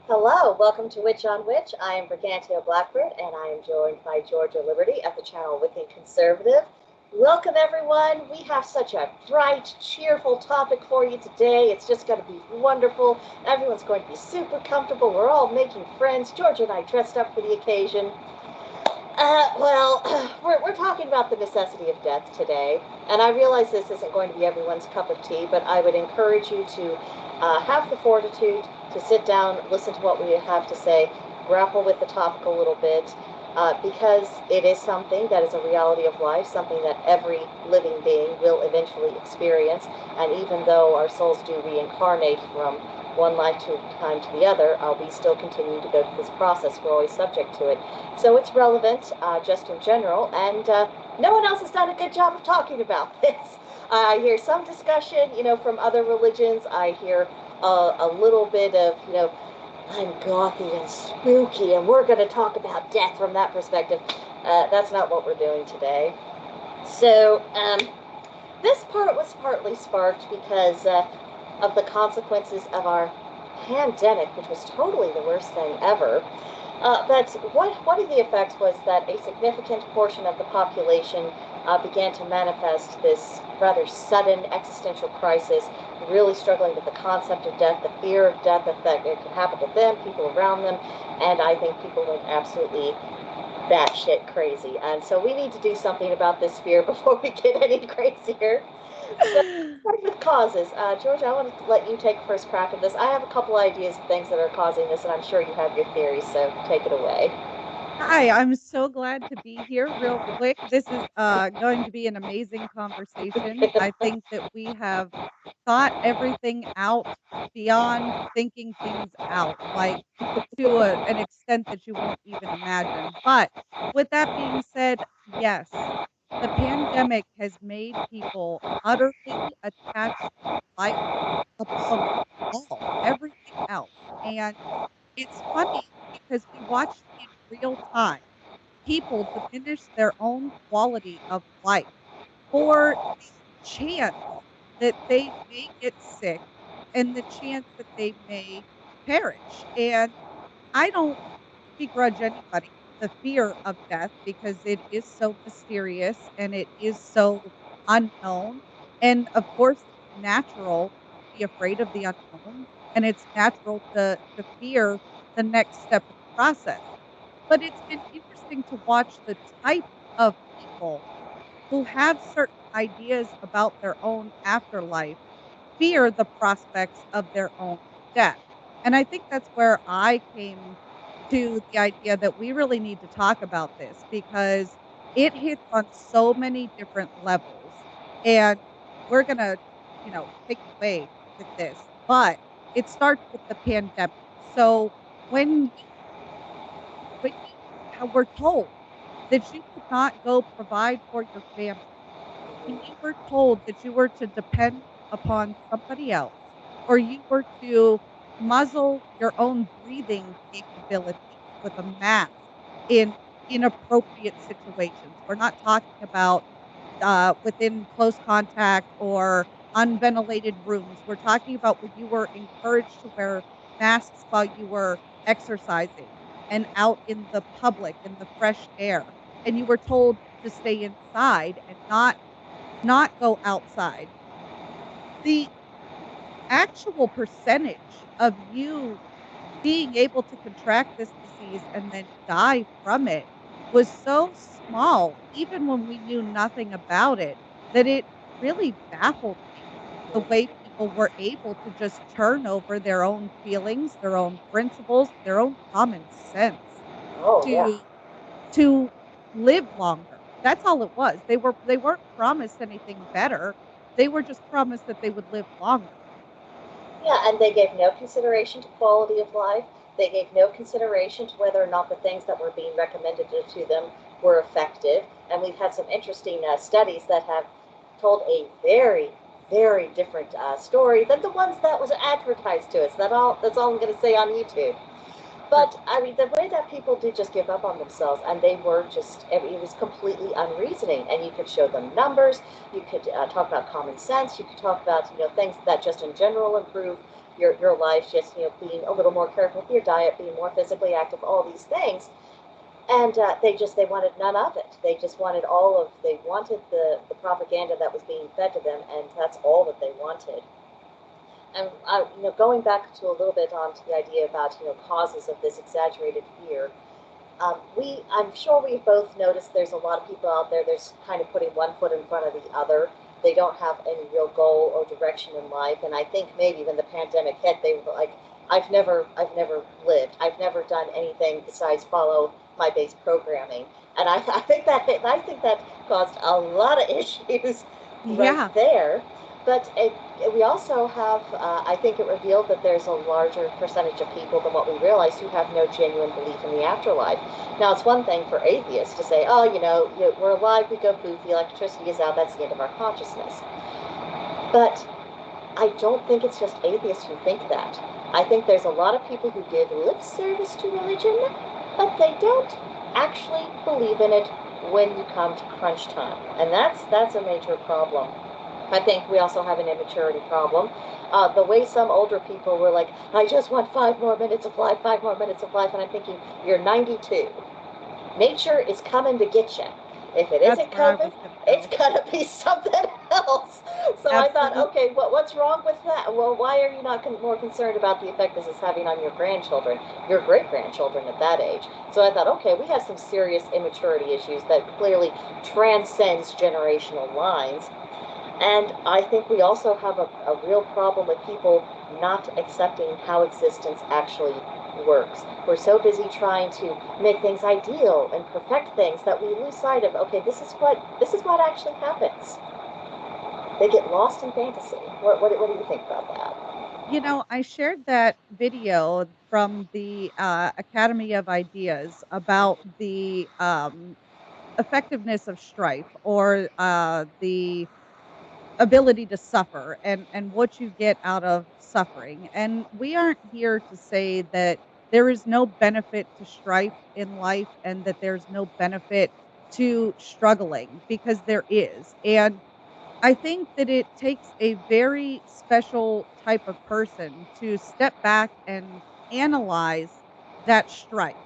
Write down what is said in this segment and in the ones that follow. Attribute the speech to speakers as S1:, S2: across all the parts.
S1: Hello, welcome to Witch on Witch. I am Brigantia Blackbird, and I am joined by Georgia Liberty at the channel Wiccan Conservative. Welcome, everyone. We have such a bright, cheerful topic for you today. It's just going to be wonderful. Everyone's going to be super comfortable. We're all making friends. Georgia and I dressed up for the occasion. Well, we're talking about the necessity of death today, and I realize this isn't going to be everyone's cup of tea, but I would encourage you to have the fortitude to sit down, listen to what we have to say, grapple with the topic a little bit, because it is something that is a reality of life, something that every living being will eventually experience, and even though our souls do reincarnate from one lifetime to the other, we still continue to go through this process. We're always subject to it. So it's relevant just in general, and no one else has done a good job of talking about this. I hear some discussion, from other religions. I hear a little bit of, I'm gothy and spooky, and we're going to talk about death from that perspective. That's not what we're doing today. So this part was partly sparked because of the consequences of our pandemic, which was totally the worst thing ever. But one of the effects was that a significant portion of the population began to manifest this rather sudden existential crisis, really struggling with the concept of death, the fear of death, that it could happen to them, people around them, and I think people went absolutely batshit crazy. And so we need to do something about this fear before we get any crazier. So, starting with causes, George, I want to let you take first crack at this. I have a couple ideas of things that are causing this, and I'm sure you have your theories, so take it away.
S2: Hi, I'm so glad to be here real quick. This is going to be an amazing conversation. I think that we have thought everything out beyond thinking things out, like to an extent that you won't even imagine. But with that being said, yes, the pandemic has made people utterly attached to life above all, everything else. And it's funny because we watched in real time people diminish their own quality of life for the chance that they may get sick and the chance that they may perish. And I don't begrudge anybody the fear of death because it is so mysterious and it is so unknown. And of course, it's natural to be afraid of the unknown and it's natural to fear the next step in the process. But it's been interesting to watch the type of people who have certain ideas about their own afterlife fear the prospects of their own death. And I think that's where I came to the idea that we really need to talk about this because it hits on so many different levels. And we're going to, take it away with this, but it starts with the pandemic. So when were told that you could not go provide for your family, when you were told that you were to depend upon somebody else, or you were to muzzle your own breathing capabilities with a mask in inappropriate situations. We're not talking about within close contact or unventilated rooms. We're talking about when you were encouraged to wear masks while you were exercising and out in the public in the fresh air, and you were told to stay inside and not go outside. The actual percentage of you being able to contract this disease and then die from it was so small, even when we knew nothing about it, that it really baffled me the way people were able to just turn over their own feelings, their own principles, their own common sense
S1: Oh, yeah.
S2: to to live longer. That's all it was. They weren't promised anything better. They were just promised that they would live longer.
S1: Yeah, and they gave no consideration to quality of life. They gave no consideration to whether or not the things that were being recommended to them were effective. And we've had some interesting studies that have told a very, very different story than the ones that was advertised to us. That's all I'm going to say on YouTube.
S2: True.
S1: But I mean, the way that people did just give up on themselves, and they were just, it was completely unreasoning. And you could show them numbers, you could talk about common sense, you could talk about, things that just in general improve your life, just being a little more careful with your diet, being more physically active, all these things. And they wanted none of it. They wanted the propaganda that was being fed to them, and that's all that they wanted. And going back to a little bit onto the idea about causes of this exaggerated fear. I'm sure we've both noticed there's a lot of people out there that's kind of putting one foot in front of the other. They don't have any real goal or direction in life. And I think maybe when the pandemic hit, they were like, I've never lived. I've never done anything besides follow my base programming. And I think that caused a lot of issues right
S2: Yeah,
S1: there. But we also have, I think it revealed that there's a larger percentage of people than what we realize who have no genuine belief in the afterlife. Now, it's one thing for atheists to say, oh, we're alive, we go poof, the electricity is out, that's the end of our consciousness. But I don't think it's just atheists who think that. I think there's a lot of people who give lip service to religion, but they don't actually believe in it when you come to crunch time. And that's a major problem. I think we also have an immaturity problem. The way some older people were like, I just want 5 more minutes of life, 5 more minutes of life. And I'm thinking, you're 92. Nature is coming to get you. If it
S2: that's
S1: isn't
S2: where I
S1: COVID,
S2: was going to
S1: it's
S2: go.
S1: going to be something else. So I thought,
S2: Absolutely.
S1: okay, what's wrong with that? Well, why are you not more concerned about the effect this is having on your grandchildren, your great grandchildren at that age? So I thought, okay, we have some serious immaturity issues that clearly transcends generational lines. And I think we also have a real problem with people not accepting how existence actually works. We're so busy trying to make things ideal and perfect things that we lose sight of, okay, this is what actually happens. They get lost in fantasy. What do you think about that?
S2: I shared that video from the Academy of Ideas about the effectiveness of strife, or the ability to suffer, and what you get out of suffering. And we aren't here to say that there is no benefit to strife in life and that there's no benefit to struggling, because there is. And I think that it takes a very special type of person to step back and analyze that strife.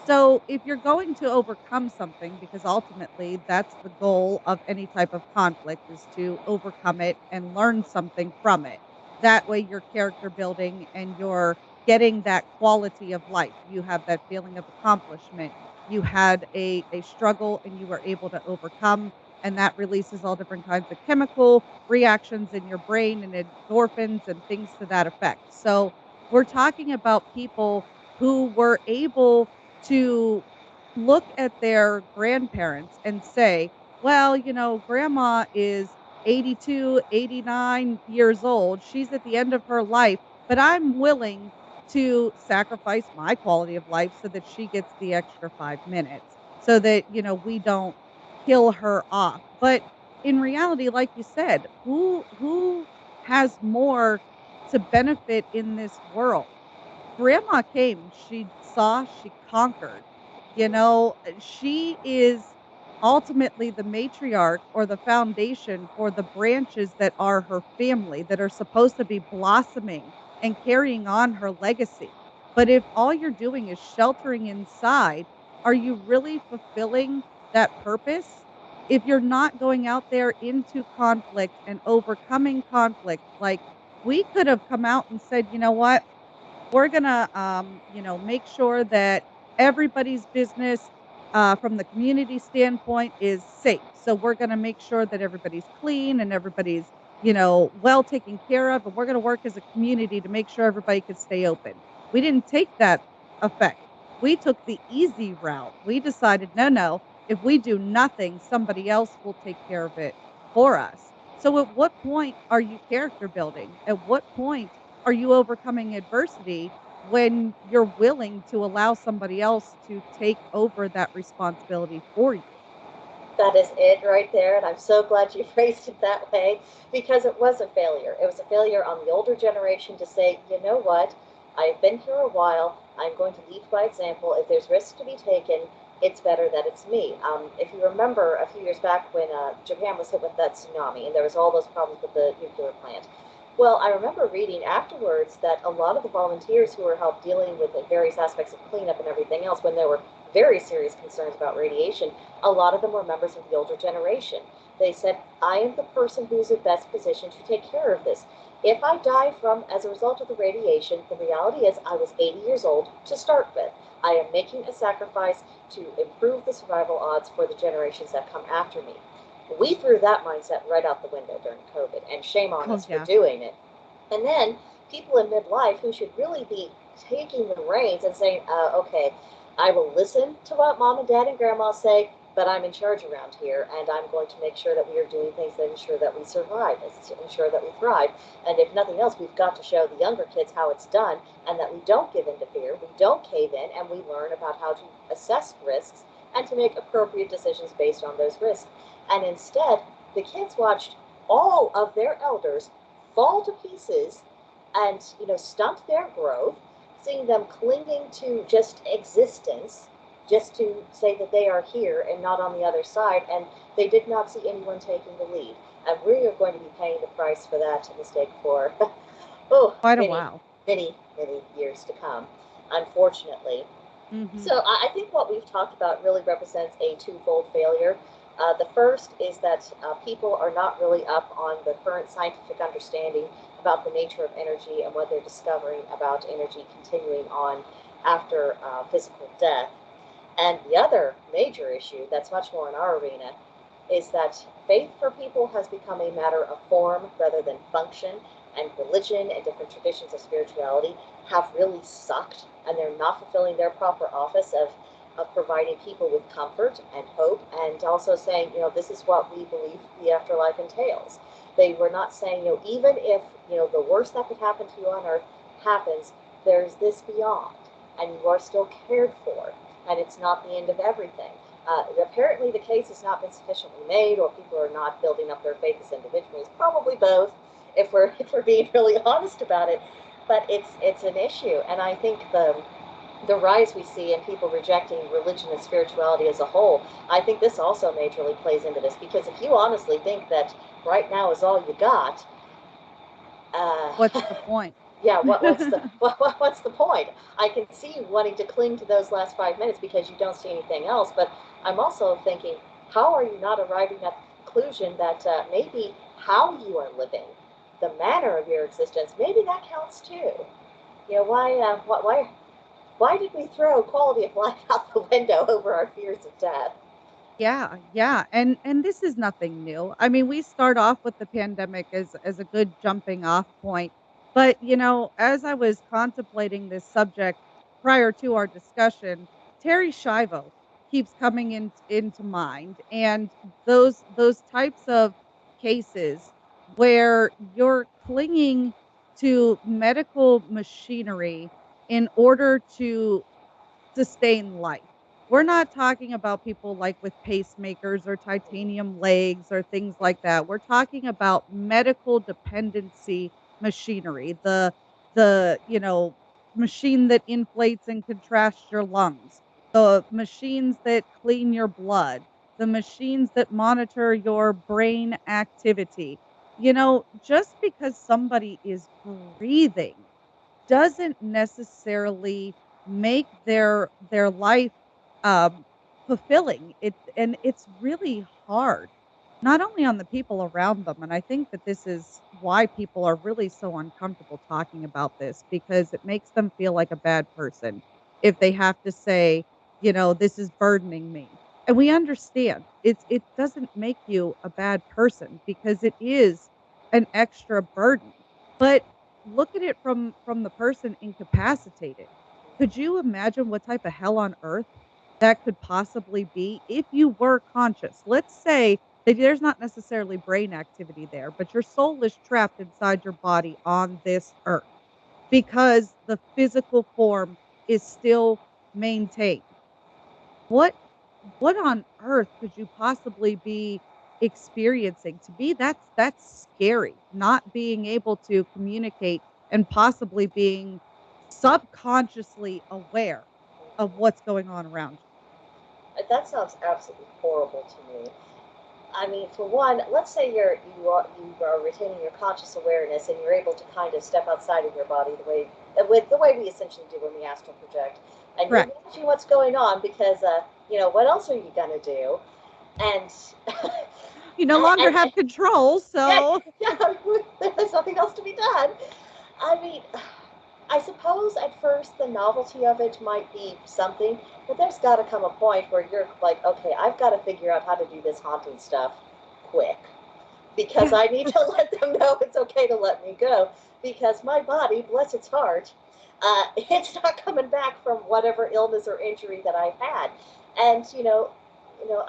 S2: So, if you're going to overcome something, because ultimately that's the goal of any type of conflict, is to overcome it and learn something from it. That way you're character building and you're getting that quality of life. You have that feeling of accomplishment. You had a struggle and you were able to overcome, and that releases all different kinds of chemical reactions in your brain and endorphins and things to that effect. So, we're talking about people who were able to look at their grandparents and say, well, grandma is 82, 89 years old. She's at the end of her life, but I'm willing to sacrifice my quality of life so that she gets the extra 5 minutes, so that, we don't kill her off. But in reality, like you said, who has more to benefit in this world? Grandma came, she saw, she conquered. She is ultimately the matriarch, or the foundation for the branches that are her family, that are supposed to be blossoming and carrying on her legacy. But if all you're doing is sheltering inside, are you really fulfilling that purpose? If you're not going out there into conflict and overcoming conflict, like, we could have come out and said, you know what? We're gonna, make sure that everybody's business, from the community standpoint, is safe. So we're gonna make sure that everybody's clean and everybody's, well taken care of, and we're gonna work as a community to make sure everybody can stay open. We didn't take that effect. We took the easy route. We decided, no, no, if we do nothing, somebody else will take care of it for us. So at what point are you character building? At what point are you overcoming adversity, when you're willing to allow somebody else to take over that responsibility for you?
S1: That is it right there. And I'm so glad you phrased it that way, because it was a failure. It was a failure on the older generation to say, you know what? I've been here a while. I'm going to lead by example. If there's risk to be taken, it's better that it's me. If you remember a few years back when Japan was hit with that tsunami and there was all those problems with the nuclear plant, Well, I remember reading afterwards that a lot of the volunteers who were help dealing with the various aspects of cleanup and everything else, when there were very serious concerns about radiation, a lot of them were members of the older generation. They said, I am the person who's in best position to take care of this. If I die from as a result of the radiation, the reality is I was 80 years old to start with. I am making a sacrifice to improve the survival odds for the generations that come after me. We threw that mindset right out the window during COVID, and shame on
S2: Oh,
S1: us for
S2: yeah.
S1: doing it. And then people in midlife who should really be taking the reins and saying, okay, I will listen to what mom and dad and grandma say, but I'm in charge around here, and I'm going to make sure that we are doing things that ensure that we survive, ensure that we thrive. And if nothing else, we've got to show the younger kids how it's done, and that we don't give in to fear, we don't cave in, and we learn about how to assess risks and to make appropriate decisions based on those risks. And instead, the kids watched all of their elders fall to pieces and stunt their growth, seeing them clinging to just existence, just to say that they are here and not on the other side, and they did not see anyone taking the lead. And we are going to be paying the price for that mistake for oh,
S2: Quite a
S1: many,
S2: while.
S1: many years to come, unfortunately.
S2: Mhm.
S1: So I think what we've talked about really represents a twofold failure. The first is that people are not really up on the current scientific understanding about the nature of energy and what they're discovering about energy continuing on after physical death. And the other major issue that's much more in our arena is that faith for people has become a matter of form rather than function, and religion and different traditions of spirituality have really sucked, and they're not fulfilling their proper office of providing people with comfort and hope, and also saying, this is what we believe the afterlife entails. They were not saying, even if, the worst that could happen to you on earth happens, there's this beyond, and you are still cared for, and it's not the end of everything. Apparently, the case has not been sufficiently made, or people are not building up their faith as individuals. Probably both, if we're being really honest about it. But it's an issue, and I think the rise we see in people rejecting religion and spirituality as a whole, I think this also majorly plays into this. Because if you honestly think that right now is all you got,
S2: What's
S1: uh,
S2: the point?
S1: yeah, what's the point? I can see you wanting to cling to those last 5 minutes because you don't see anything else. But I'm also thinking, how are you not arriving at the conclusion that maybe how you are living, the manner of your existence, maybe that counts too? Why did we throw quality of life out the window over our fears of death?
S2: Yeah, yeah, and this is nothing new. I mean, we start off with the pandemic as a good jumping off point, but, as I was contemplating this subject prior to our discussion, Terry Schiavo keeps coming into mind, and those types of cases where you're clinging to medical machinery in order to sustain life. We're not talking about people like with pacemakers or titanium legs or things like that. We're talking about medical dependency machinery, the machine that inflates and contracts your lungs, the machines that clean your blood, the machines that monitor your brain activity. Just because somebody is breathing doesn't necessarily make their life, um, fulfilling. It's really hard, not only on the people around them, and I think that this is why people are really so uncomfortable talking about this because it makes them feel like a bad person if they have to say, "This is burdening me." And we understand. It doesn't make you a bad person because it is an extra burden. But look at it from the person incapacitated. Could you imagine what type of hell on earth that could possibly be if you were conscious? Let's say that there's not necessarily brain activity there, but your soul is trapped inside your body on this earth because the physical form is still maintained. What what on earth could you possibly be experiencing? To me, that's scary, not being able to communicate and possibly being subconsciously aware of what's going on around you.
S1: That sounds absolutely horrible to me. I mean, for one, let's say you are retaining your conscious awareness and you're able to kind of step outside of your body the way with the way we essentially do when we astral project, and you're
S2: Correct.
S1: managing what's going on because what else are you gonna do? And
S2: You no longer
S1: and
S2: have control,
S1: yeah,
S2: so
S1: yeah, there's nothing else to be done. I mean, I suppose at first the novelty of it might be something, but there's got to come a point where you're like, okay, I've got to figure out how to do this haunting stuff quick because
S2: yeah.
S1: I need to let them know it's okay to let me go because my body, bless its heart, it's not coming back from whatever illness or injury that I've had. And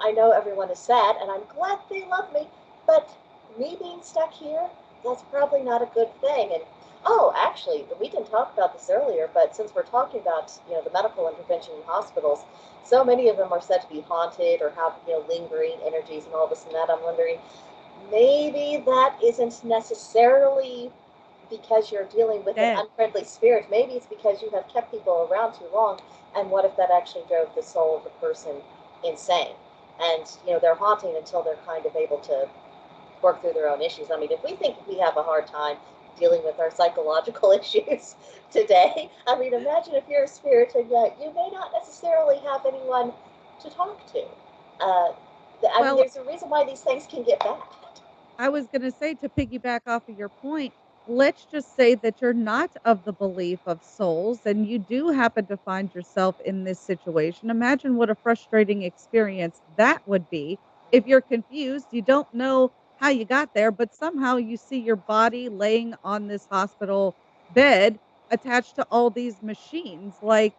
S1: I know everyone is sad, and I'm glad they love me, but me being stuck here, that's probably not a good thing. And oh, actually, we didn't talk about this earlier, but since we're talking about the medical intervention in hospitals, so many of them are said to be haunted or have lingering energies and all this and that. I'm wondering maybe that isn't necessarily because you're dealing with an
S2: Dead.
S1: unfriendly spirit. Maybe it's because you have kept people around too long. And what if that actually drove the soul of the person insane? And they're haunting until they're kind of able to work through their own issues. I mean, if we think we have a hard time dealing with our psychological issues today, I mean, imagine if you're a spirit and yet you may not necessarily have anyone to talk to. Uh, I mean,
S2: Well,
S1: there's a reason why these things can get bad.
S2: I was gonna say, to piggyback off of your point, let's just say that you're not of the belief of souls and you do happen to find yourself in this situation. Imagine what a frustrating experience that would be if you're confused, you don't know how you got there, but somehow you see your body laying on this hospital bed attached to all these machines. Like,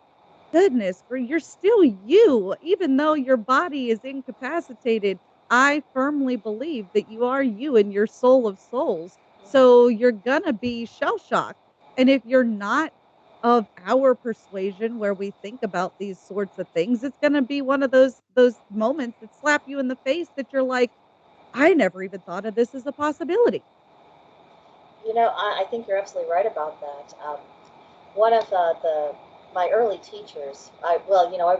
S2: goodness, you're still you, even though your body is incapacitated. I firmly believe that you are you and your soul of souls. So you're gonna be shell shocked. And if you're not of our persuasion where we think about these sorts of things, it's gonna be one of those moments that slap you in the face that you're like, I never even thought of this as a possibility.
S1: I think you're absolutely right about that. One of the my early teachers,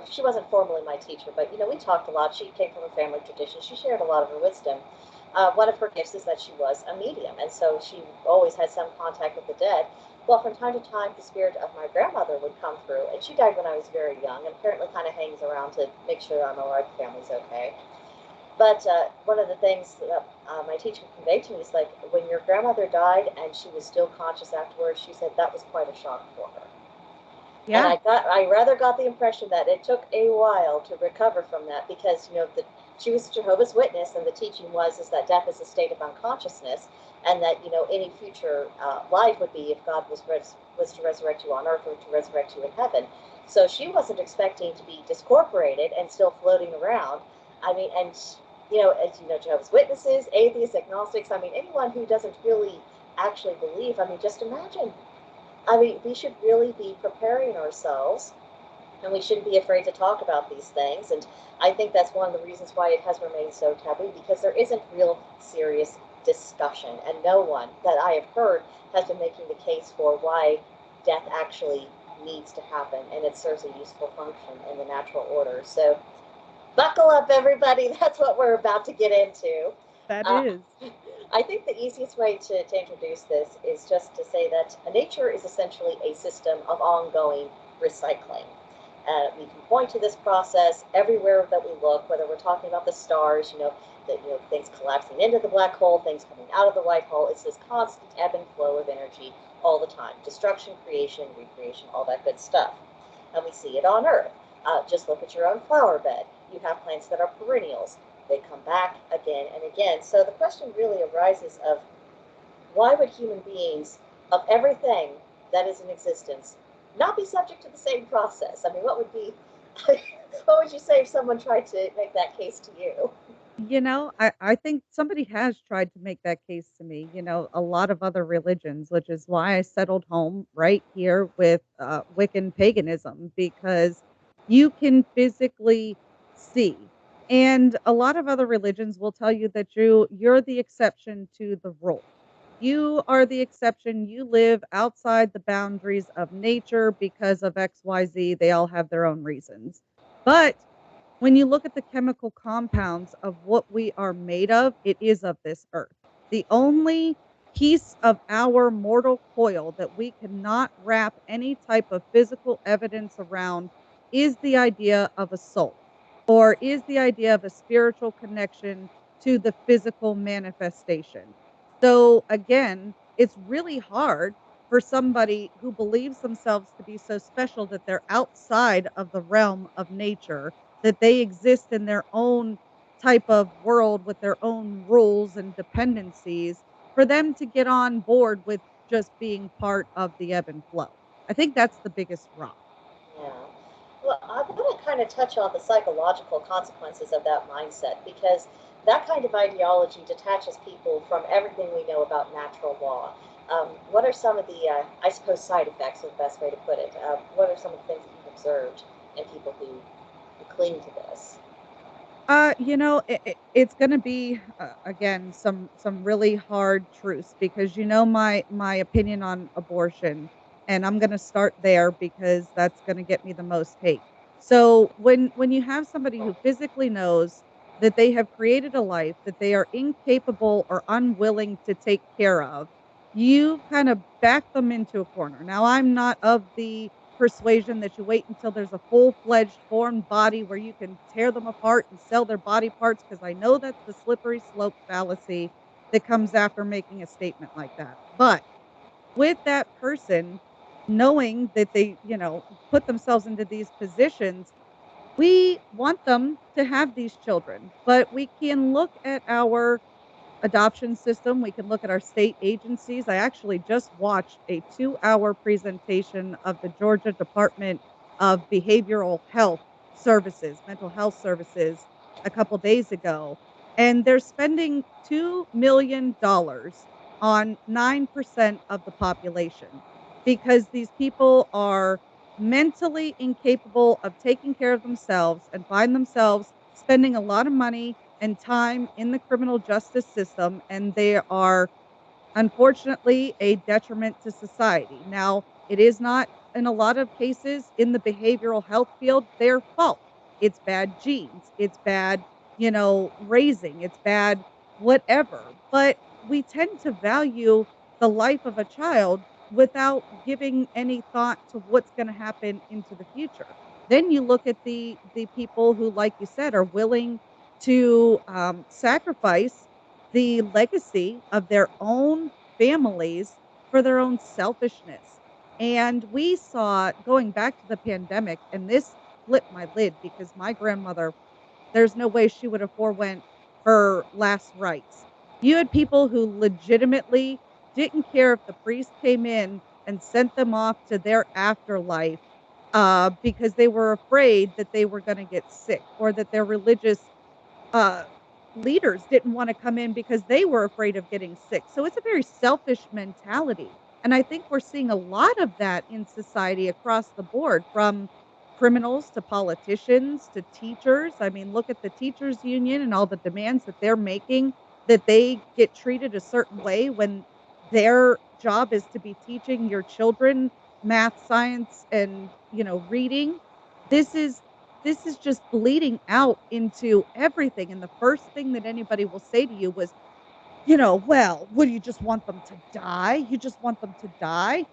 S1: she wasn't formally my teacher, but we talked a lot. She came from a family tradition. She shared a lot of her wisdom. One of her gifts is that she was a medium, and so she always had some contact with the dead. Well, from time to time, the spirit of my grandmother would come through, and she died when I was very young, and apparently kind of hangs around to make sure I'm all right, the family's okay. But one of the things that my teacher conveyed to me is like when your grandmother died and she was still conscious afterwards, she said that was quite a shock for her. And
S2: Yeah.
S1: I rather got the impression that it took a while to recover from that because she was Jehovah's Witness, and the teaching was is that death is a state of unconsciousness, and that any future life would be if God was to resurrect you on earth or to resurrect you in heaven. So she wasn't expecting to be discorporated and still floating around. I mean, and as Jehovah's Witnesses, atheists, agnostics. I mean, anyone who doesn't really actually believe. I mean, just imagine. I mean, we should really be preparing ourselves, and we shouldn't be afraid to talk about these things. And I think that's one of the reasons why it has remained so taboo, because there isn't real serious discussion. And no one that I have heard has been making the case for why death actually needs to happen and it serves a useful function in the natural order. So buckle up, everybody. That's what we're about to get into.
S2: That
S1: Uh,
S2: is.
S1: I think the easiest way to introduce this is just to say that nature is essentially a system of ongoing recycling. We can point to this process everywhere that we look, whether we're talking about the stars, things collapsing into the black hole, things coming out of the white hole. It's this constant ebb and flow of energy all the time. Destruction, creation, recreation, all that good stuff. And we see it on Earth. Just look at your own flower bed. You have plants that are perennials. They come back again and again. So the question really arises of why would human beings, of everything that is in existence, not be subject to the same process? I mean, what would you say if someone tried to make that case to you?
S2: I think somebody has tried to make that case to me, a lot of other religions, which is why I settled home right here with Wiccan paganism, because you can physically see. And a lot of other religions will tell you that you're the exception to the rule. You are the exception. You live outside the boundaries of nature because of XYZ. They all have their own reasons. But when you look at the chemical compounds of what we are made of, it is of this earth. The only piece of our mortal coil that we cannot wrap any type of physical evidence around is the idea of a soul, or is the idea of a spiritual connection to the physical manifestation. So again, it's really hard for somebody who believes themselves to be so special that they're outside of the realm of nature, that they exist in their own type of world with their own rules and dependencies, for them to get on board with just being part of the ebb and flow. I think that's the biggest rock.
S1: Yeah. Well, I want to kind of touch on the psychological consequences of that mindset because that kind of ideology detaches people from everything we know about natural law. What are some of the, I suppose, side effects is the best way to put it? What are some of the things that you've observed in people who cling to this?
S2: It's gonna be again some really hard truths because my opinion on abortion, and I'm gonna start there because that's gonna get me the most hate. So when you have somebody who physically knows that they have created a life that they are incapable or unwilling to take care of, you kind of back them into a corner. Now, I'm not of the persuasion that you wait until there's a full-fledged formed body where you can tear them apart and sell their body parts, because I know that's the slippery slope fallacy that comes after making a statement like that. But with that person knowing that they, put themselves into these positions, we want them to have these children, but we can look at our adoption system. We can look at our state agencies. I actually just watched a 2-hour presentation of the Georgia Department of Behavioral Health Services, mental health services, a couple days ago. And they're spending $2 million on 9% of the population because these people are mentally incapable of taking care of themselves and find themselves spending a lot of money and time in the criminal justice system, and they are unfortunately a detriment to society. Now, it is not in a lot of cases in the behavioral health field their fault. It's bad genes, it's bad, raising, it's bad whatever. But we tend to value the life of a child without giving any thought to what's going to happen into the future. Then you look at the people who, like you said, are willing to sacrifice the legacy of their own families for their own selfishness. And we saw, going back to the pandemic, and this flipped my lid because my grandmother, there's no way she would have forewent her last rites. You had people who legitimately didn't care if the priest came in and sent them off to their afterlife, because they were afraid that they were going to get sick, or that their religious uh, leaders didn't wanna come in because they were afraid of getting sick. So it's a very selfish mentality, and I think we're seeing a lot of that in society across the board, from criminals to politicians to teachers. I mean, look at the teachers union and all the demands that they're making, that they get treated a certain way when their job is to be teaching your children math, science, and, reading. This is this is just bleeding out into everything, and the first thing that anybody will say to you was, "Well, what do you just want them to die? You just want them to die?"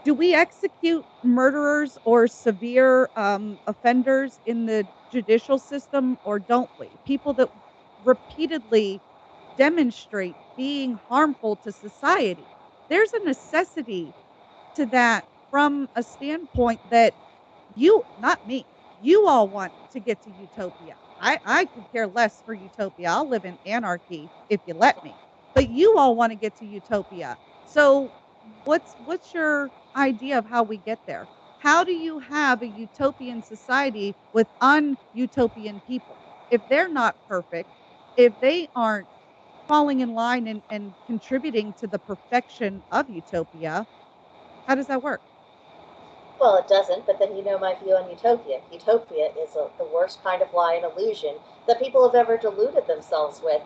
S2: Do we execute murderers or severe, offenders in the judicial system, or don't we? People that repeatedly demonstrate being harmful to society. There's a necessity to that, from a standpoint that you, not me, you all want to get to utopia. I could care less for utopia. I'll live in anarchy if you let me. But you all want to get to utopia. So what's your idea of how we get there? How do you have a utopian society with unutopian people? If they're not perfect, if they aren't falling in line and contributing to the perfection of utopia, how does that work?
S1: Well, it doesn't, but then you know my view on utopia. Utopia is the worst kind of lie and illusion that people have ever deluded themselves with.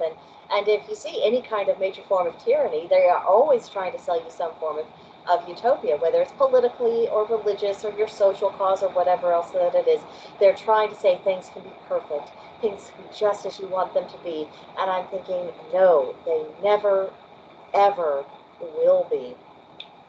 S1: And if you see any kind of major form of tyranny, they are always trying to sell you some form of of utopia, whether it's politically or religious or your social cause or whatever else that it is. They're trying to say things can be perfect, things can be just as you want them to be. And I'm thinking, no, they never, ever will be.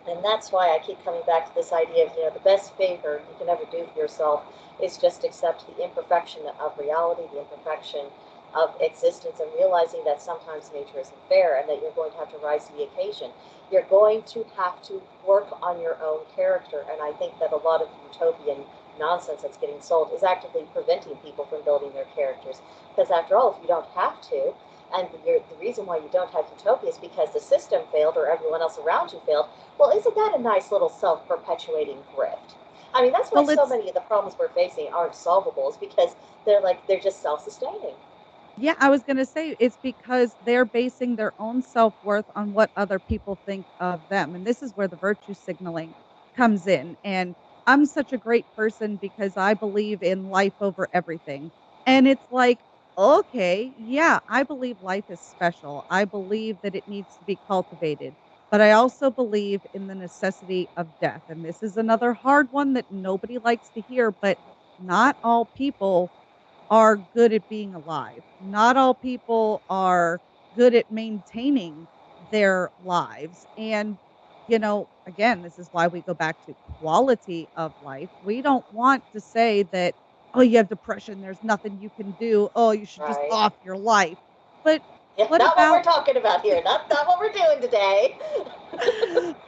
S1: And that's why I keep coming back to this idea of, the best favor you can ever do for yourself is just accept the imperfection of reality, the imperfection of existence, and realizing that sometimes nature isn't fair and that you're going to have to rise to the occasion. You're going to have to work on your own character. And I think that a lot of utopian nonsense that's getting sold is actively preventing people from building their characters. Because after all, if you don't have to, and the reason why you don't have utopia is because the system failed or everyone else around you failed. Well, isn't that a nice little self-perpetuating grift? I mean, that's why
S2: Well,
S1: so
S2: it's
S1: many of the problems we're facing aren't solvable, is because they're just self-sustaining.
S2: yeah, I was gonna say it's because they're basing their own self-worth on what other people think of them, and this is where the virtue signaling comes in, and I'm such a great person because I believe in life over everything, and it's like, okay, yeah, I believe life is special. I believe that it needs to be cultivated, but I also believe in the necessity of death, and this is another hard one that nobody likes to hear, but not all people are good at being alive. Not all people are good at maintaining their lives. And, again, this is why we go back to quality of life. We don't want to say that, oh, you have depression, there's nothing you can do. Oh, you should just
S1: Right.
S2: off your life. But
S1: Yeah,
S2: what
S1: not what we're
S2: about
S1: talking about here. Not what we're doing today.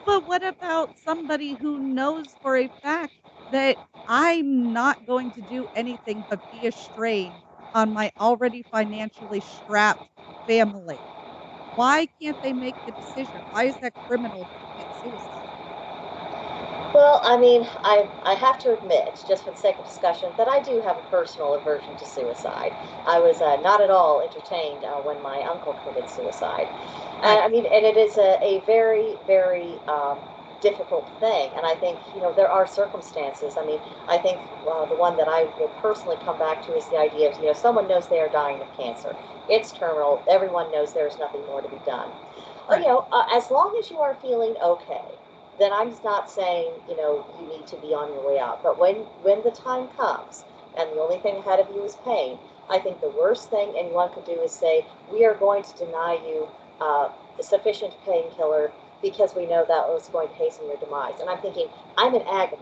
S2: but what about somebody who knows for a fact that I'm not going to do anything but be a strain on my already financially strapped family? Why can't they make the decision? Why is that criminal to commit suicide?
S1: Well, I mean, I have to admit, just for the sake of discussion, that I do have a personal aversion to suicide. I was not at all entertained when my uncle committed suicide.
S2: Right.
S1: I mean, and it is a very, very difficult thing. And I think, there are circumstances. I mean, I think the one that I will personally come back to is the idea of, someone knows they are dying of cancer. It's terminal. Everyone knows there's nothing more to be done.
S2: Right.
S1: As long as you are feeling okay, then I'm not saying, you need to be on your way out. But when the time comes and the only thing ahead of you is pain, I think the worst thing anyone could do is say, we are going to deny you sufficient painkiller because we know that was going to hasten your demise. And I'm thinking, I'm in agony.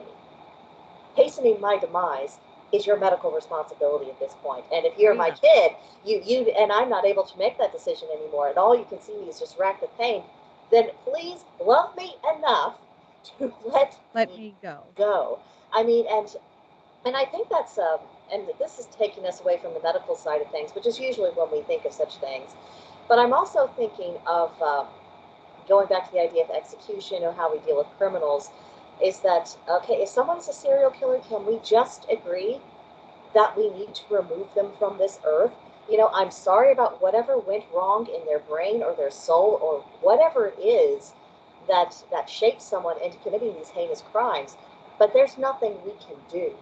S1: Hastening my demise is your medical responsibility at this point. And if you're my
S2: Yeah.
S1: kid, you and I'm not able to make that decision anymore, and all you can see me is just racked with pain, then please love me enough to let
S2: Let
S1: me
S2: me go.
S1: go. I mean, and I think that's and this is taking us away from the medical side of things, which is usually when we think of such things. But I'm also thinking of going back to the idea of execution or how we deal with criminals. Is that okay? If someone's a serial killer, can we just agree that we need to remove them from this earth? I'm sorry about whatever went wrong in their brain or their soul or whatever it is that shapes someone into committing these heinous crimes, but there's nothing we can do.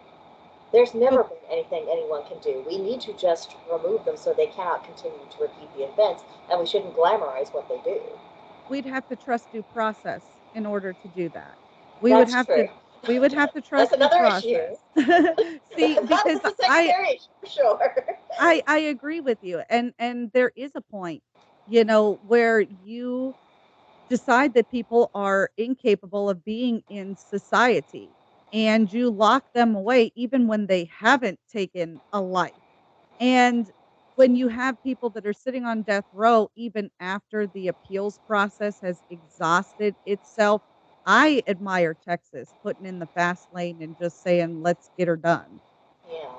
S1: There's
S2: But
S1: never been anything anyone can do. We need to just remove them so they cannot continue to repeat the offense, and we shouldn't glamorize what they do.
S2: we'd have to trust due process in order to do that. We would
S1: That's
S2: have
S1: true.
S2: to we would have to
S1: That's
S2: trust due
S1: another issue.
S2: process. See, because
S1: That's a secondary issue for sure.
S2: I agree with you, and there is a point, where you decide that people are incapable of being in society, and you lock them away even when they haven't taken a life. And when you have people that are sitting on death row even after the appeals process has exhausted itself, I admire Texas putting in the fast lane and just saying, "Let's get her done."
S1: Yeah.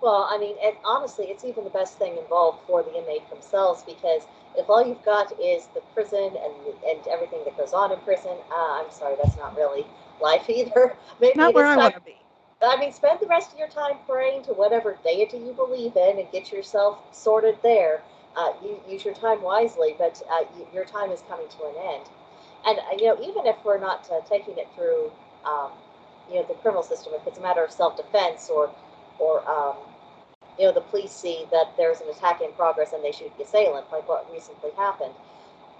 S1: Well, I mean, and honestly, it's even the best thing involved for the inmate themselves, because if all you've got is the prison and everything that goes on in prison, I'm sorry, that's not really life either. Maybe
S2: Not
S1: it
S2: where
S1: is
S2: I
S1: time.
S2: wanna be.
S1: I mean, spend the rest of your time praying to whatever deity you believe in and get yourself sorted there. Use your time wisely, but your time is coming to an end. And even if we're not taking it through, um, the criminal system, if it's a matter of self-defense or the police see that there's an attack in progress and they shoot the assailant, like what recently happened.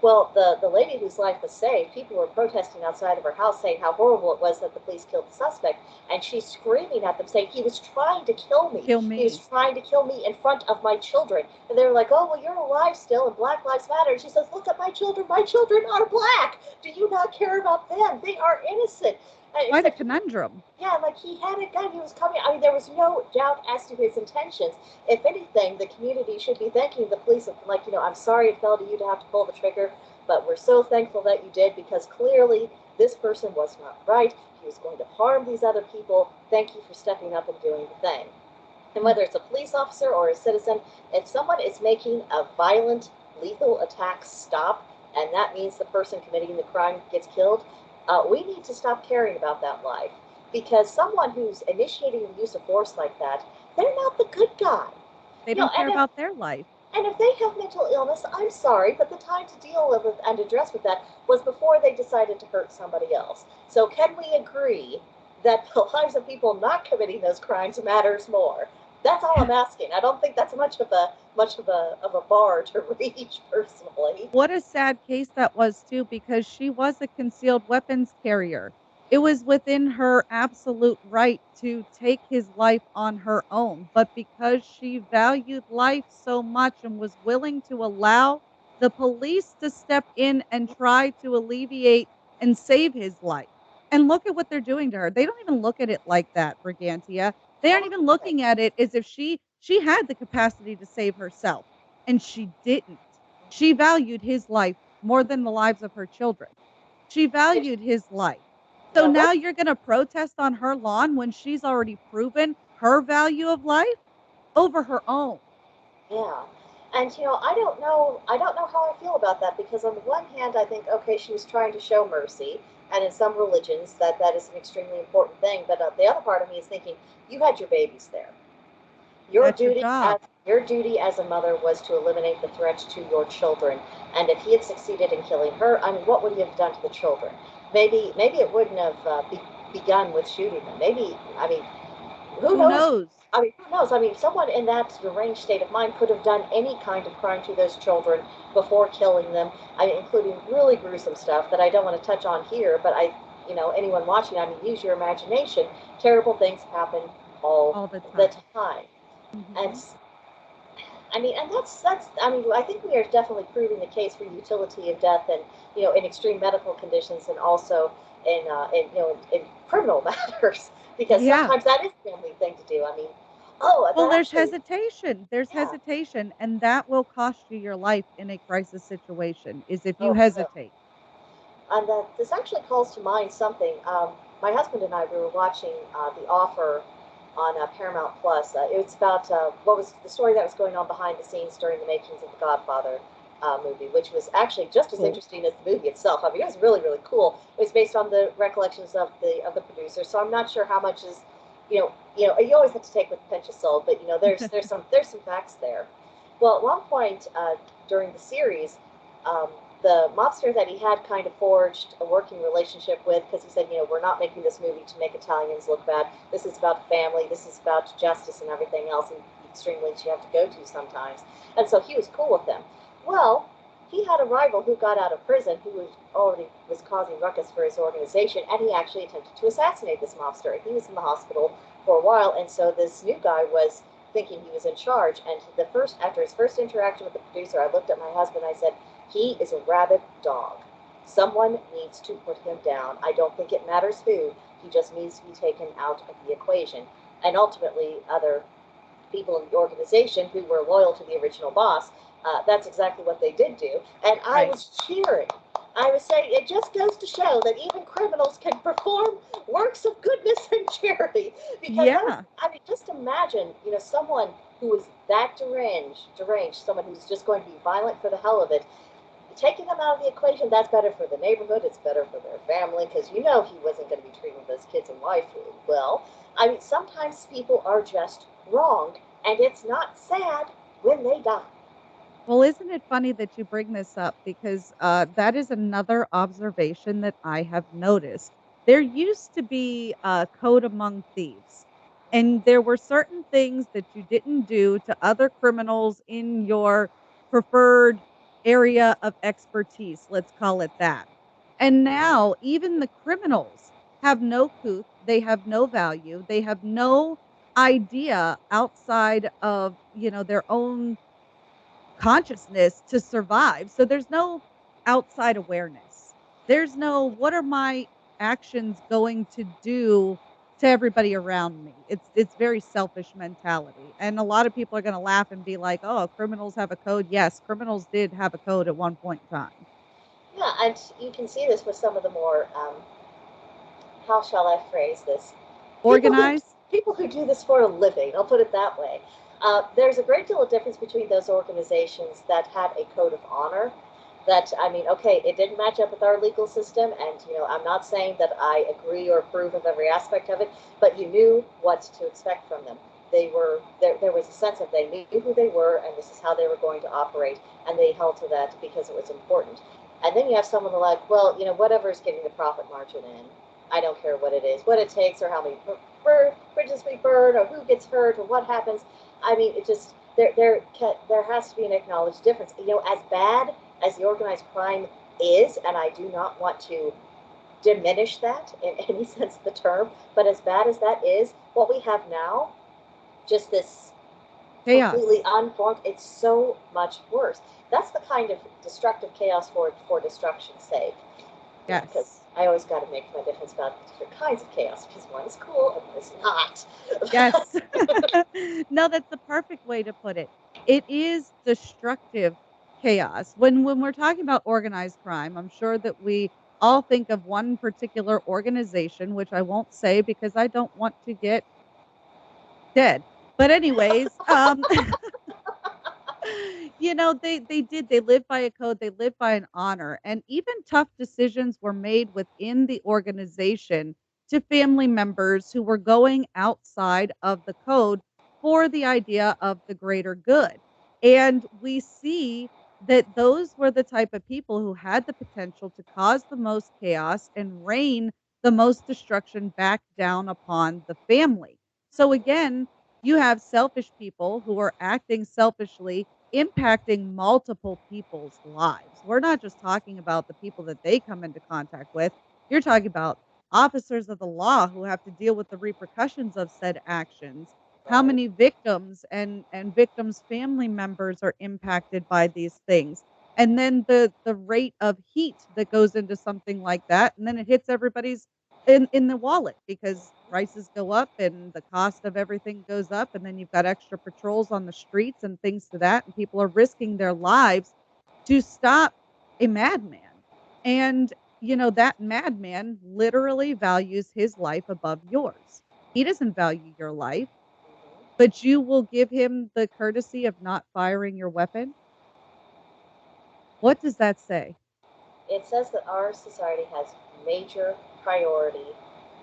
S1: Well, the lady whose life was saved, people were protesting outside of her house saying how horrible it was that the police killed the suspect. And she's screaming at them saying, he was trying to kill me.
S2: Kill
S1: He was
S2: me.
S1: trying to kill me in front of my children. And they were like, oh, well, you're alive still, and Black Lives Matter. And she says, look at my children. My children are black. Do you not care about them? They are innocent.
S2: Quite a conundrum.
S1: Yeah, like he had a gun. He was coming. I mean, there was no doubt as to his intentions. If anything, the community should be thanking the police. Like, I'm sorry it fell to you to have to pull the trigger, but we're so thankful that you did, because clearly this person was not right. He was going to harm these other people. Thank you for stepping up and doing the thing. And whether it's a police officer or a citizen, if someone is making a violent, lethal attack stop, and that means the person committing the crime gets killed, we need to stop caring about that life. Because someone who's initiating the use of force like that, they're not the good guy.
S2: They don't care about their life.
S1: And if they have mental illness, I'm sorry, but the time to deal with and address with that was before they decided to hurt somebody else. So can we agree that the lives of people not committing those crimes matters more? That's all I'm asking. I don't think that's much of a bar to reach personally.
S2: What a sad case that was too, because she was a concealed weapons carrier. It was within her absolute right to take his life on her own, but because she valued life so much and was willing to allow the police to step in and try to alleviate and save his life. And look at what they're doing to her. They don't even look at it like that, Brigantia. They aren't even looking at it as if she had the capacity to save herself, and she didn't. She valued his life more than the lives of her children. She valued his life. So
S1: Yeah,
S2: now you're gonna protest on her lawn when she's already proven her value of life over her own.
S1: yeah. And I don't know how I feel about that, because on the one hand, I think, okay, she was trying to show mercy, and in some religions that is an extremely important thing. But the other part of me is thinking, you had your babies there. Your
S2: That's your
S1: duty as
S2: job.
S1: your duty as a mother was to eliminate the threat to your children. And if he had succeeded in killing her, I mean, what would he have done to the children? Maybe it wouldn't have begun with shooting them. Maybe, I mean, who
S2: Who
S1: knows?
S2: knows?
S1: I mean, who knows? I mean, someone in that deranged state of mind could have done any kind of crime to those children before killing them, including really gruesome stuff that I don't want to touch on here. But anyone watching, I mean, use your imagination. Terrible things happen all
S2: All the
S1: the
S2: time.
S1: time, and
S2: Mhm.
S1: and that's. I mean, I think we are definitely proving the case for utility of death, and in extreme medical conditions, and also in criminal matters, because
S2: Yeah.
S1: sometimes that is the only thing to do. I mean, oh,
S2: Well,
S1: that
S2: there's
S1: actually,
S2: hesitation. There's
S1: yeah.
S2: hesitation, and that will cost you your life in a crisis situation, is if you
S1: Oh, no.
S2: hesitate.
S1: And this actually calls to mind something. My husband and I, we were watching The Offer on Paramount Plus. It's about what was the story that was going on behind the scenes during the makings of the Godfather movie, which was actually just as
S2: Cool.
S1: interesting as the movie itself. I mean, it was really, really cool. It was based on the recollections of the producer, so I'm not sure how much is, you always have to take with a pinch of salt, but there's some facts there. Well, at one point during the series, um, the mobster that he had kind of forged a working relationship with, because he said, we're not making this movie to make Italians look bad. This is about family. This is about justice and everything else, and the extreme lengths you have to go to sometimes. And so he was cool with them. Well, he had a rival who got out of prison who was causing ruckus for his organization, and he actually attempted to assassinate this mobster. He was in the hospital for a while, and so this new guy was thinking he was in charge. And after his first interaction with the producer, I looked at my husband. I said, he is a rabid dog. Someone needs to put him down. I don't think it matters who. He just needs to be taken out of the equation. And ultimately, other people in the organization who were loyal to the original boss, that's exactly what they did do. And I
S2: Right.
S1: was cheering. I was saying it just goes to show that even criminals can perform works of goodness and charity. Because
S2: Yeah.
S1: I mean, just imagine, someone who is that deranged, someone who's just going to be violent for the hell of it, taking them out of the equation, that's better for the neighborhood. It's better for their family, because he wasn't going to be treating those kids and wife well. I mean, sometimes people are just wronged, and it's not sad when they die.
S2: Well, isn't it funny that you bring this up, because, that is another observation that I have noticed. There used to be a code among thieves, and there were certain things that you didn't do to other criminals in your preferred area of expertise, let's call it that. And now even the criminals have no couth, they have no value, they have no idea outside of, their own consciousness to survive. So there's no outside awareness. There's no what are my actions going to do to everybody around me. It's very selfish mentality. And a lot of people are going to laugh and be like, "Oh, criminals have a code." Yes, criminals did have a code at one point in time.
S1: Yeah, and you can see this with some of the more, how shall I phrase this? People who
S2: Organize?
S1: people who do this for a living. I'll put it that way. There's a great deal of difference between those organizations that had a code of honor. That, I mean, okay, it didn't match up with our legal system, and I'm not saying that I agree or approve of every aspect of it, but you knew what to expect from them. They were there. There was a sense of they knew who they were, and this is how they were going to operate, and they held to that because it was important. And then you have someone like, well, whatever is getting the profit margin in, I don't care what it is, what it takes, or how many bridges we burn, or who gets hurt, or what happens. I mean, it just there has to be an acknowledged difference. As bad as the organized crime is, and I do not want to diminish that in any sense of the term, but as bad as that is, what we have now, just this
S2: Chaos.
S1: completely unformed, it's so much worse. That's the kind of destructive chaos for destruction's sake. Because
S2: Yes.
S1: I always got to make my difference about different kinds of chaos, because one is cool and one is not.
S2: Yes. No, that's the perfect way to put it. It is destructive chaos. When we're talking about organized crime, I'm sure that we all think of one particular organization, which I won't say because I don't want to get dead. But anyways, they lived by a code, they lived by an honor, and even tough decisions were made within the organization to family members who were going outside of the code for the idea of the greater good. And we see that those were the type of people who had the potential to cause the most chaos and rain the most destruction back down upon the family. So again, you have selfish people who are acting selfishly, impacting multiple people's lives. We're not just talking about the people that they come into contact with. You're talking about officers of the law who have to deal with the repercussions of said actions. How
S1: Right.
S2: many victims and victims' family members are impacted by these things? And then the rate of heat that goes into something like that, and then it hits everybody's in the wallet because prices go up and the cost of everything goes up, and then you've got extra patrols on the streets and things to that, and people are risking their lives to stop a madman. And, that madman literally values his life above yours. He doesn't value your life,
S1: Mhm.
S2: but you will give him the courtesy of not firing your weapon? What does that say?
S1: It says that our society has major priority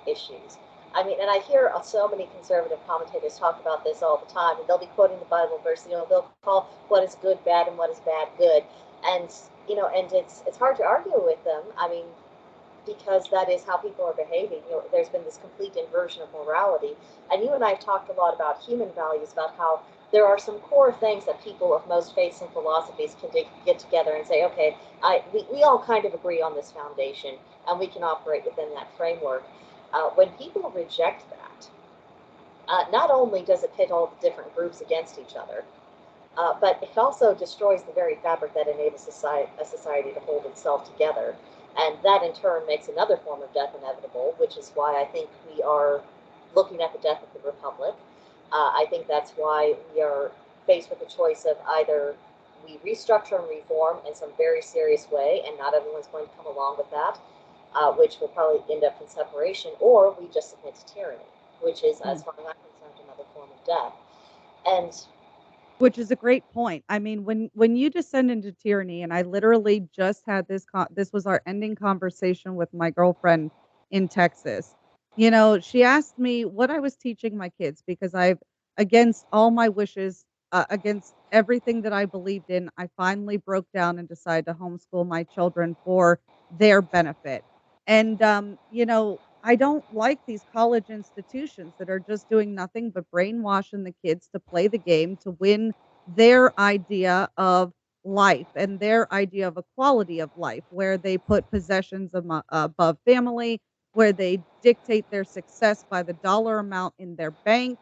S1: issues. I mean, and I hear so many conservative commentators talk about this all the time, and they'll be quoting the Bible verse. They'll call what is good bad and what is bad good, and and it's hard to argue with them. I mean, because that is how people are behaving. There's been this complete inversion of morality. And you and I have talked a lot about human values, about how there are some core things that people of most faiths and philosophies can get together and say, okay, we all kind of agree on this foundation, and we can operate within that framework. When people reject that, not only does it pit all the different groups against each other, but it also destroys the very fabric that enables a society to hold itself together. And that in turn makes another form of death inevitable, which is why I think we are looking at the death of the Republic. I think that's why we are faced with the choice of either we restructure and reform in some very serious way, and not everyone's going to come along with that, which will probably end up in separation, or we just submit to tyranny, which is, as
S2: Mm.
S1: far as I'm concerned, another form of death. And
S2: Which is a great point. I mean, when you descend into tyranny, and I literally just had this was our ending conversation with my girlfriend in Texas. She asked me what I was teaching my kids because I've against all my wishes, against everything that I believed in, I finally broke down and decided to homeschool my children for their benefit. And I don't like these college institutions that are just doing nothing but brainwashing the kids to play the game to win their idea of life and their idea of a quality of life, where they put possessions above family, where they dictate their success by the dollar amount in their bank,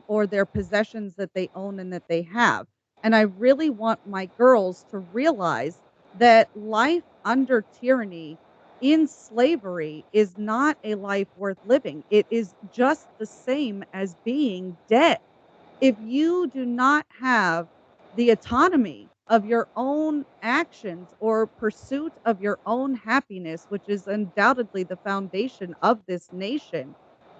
S2: or their possessions that they own and that they have. And I really want my girls to realize that life under tyranny in slavery is not a life worth living. It is just the same as being dead. If you do not have the autonomy of your own actions or pursuit of your own happiness, which is undoubtedly the foundation of this nation,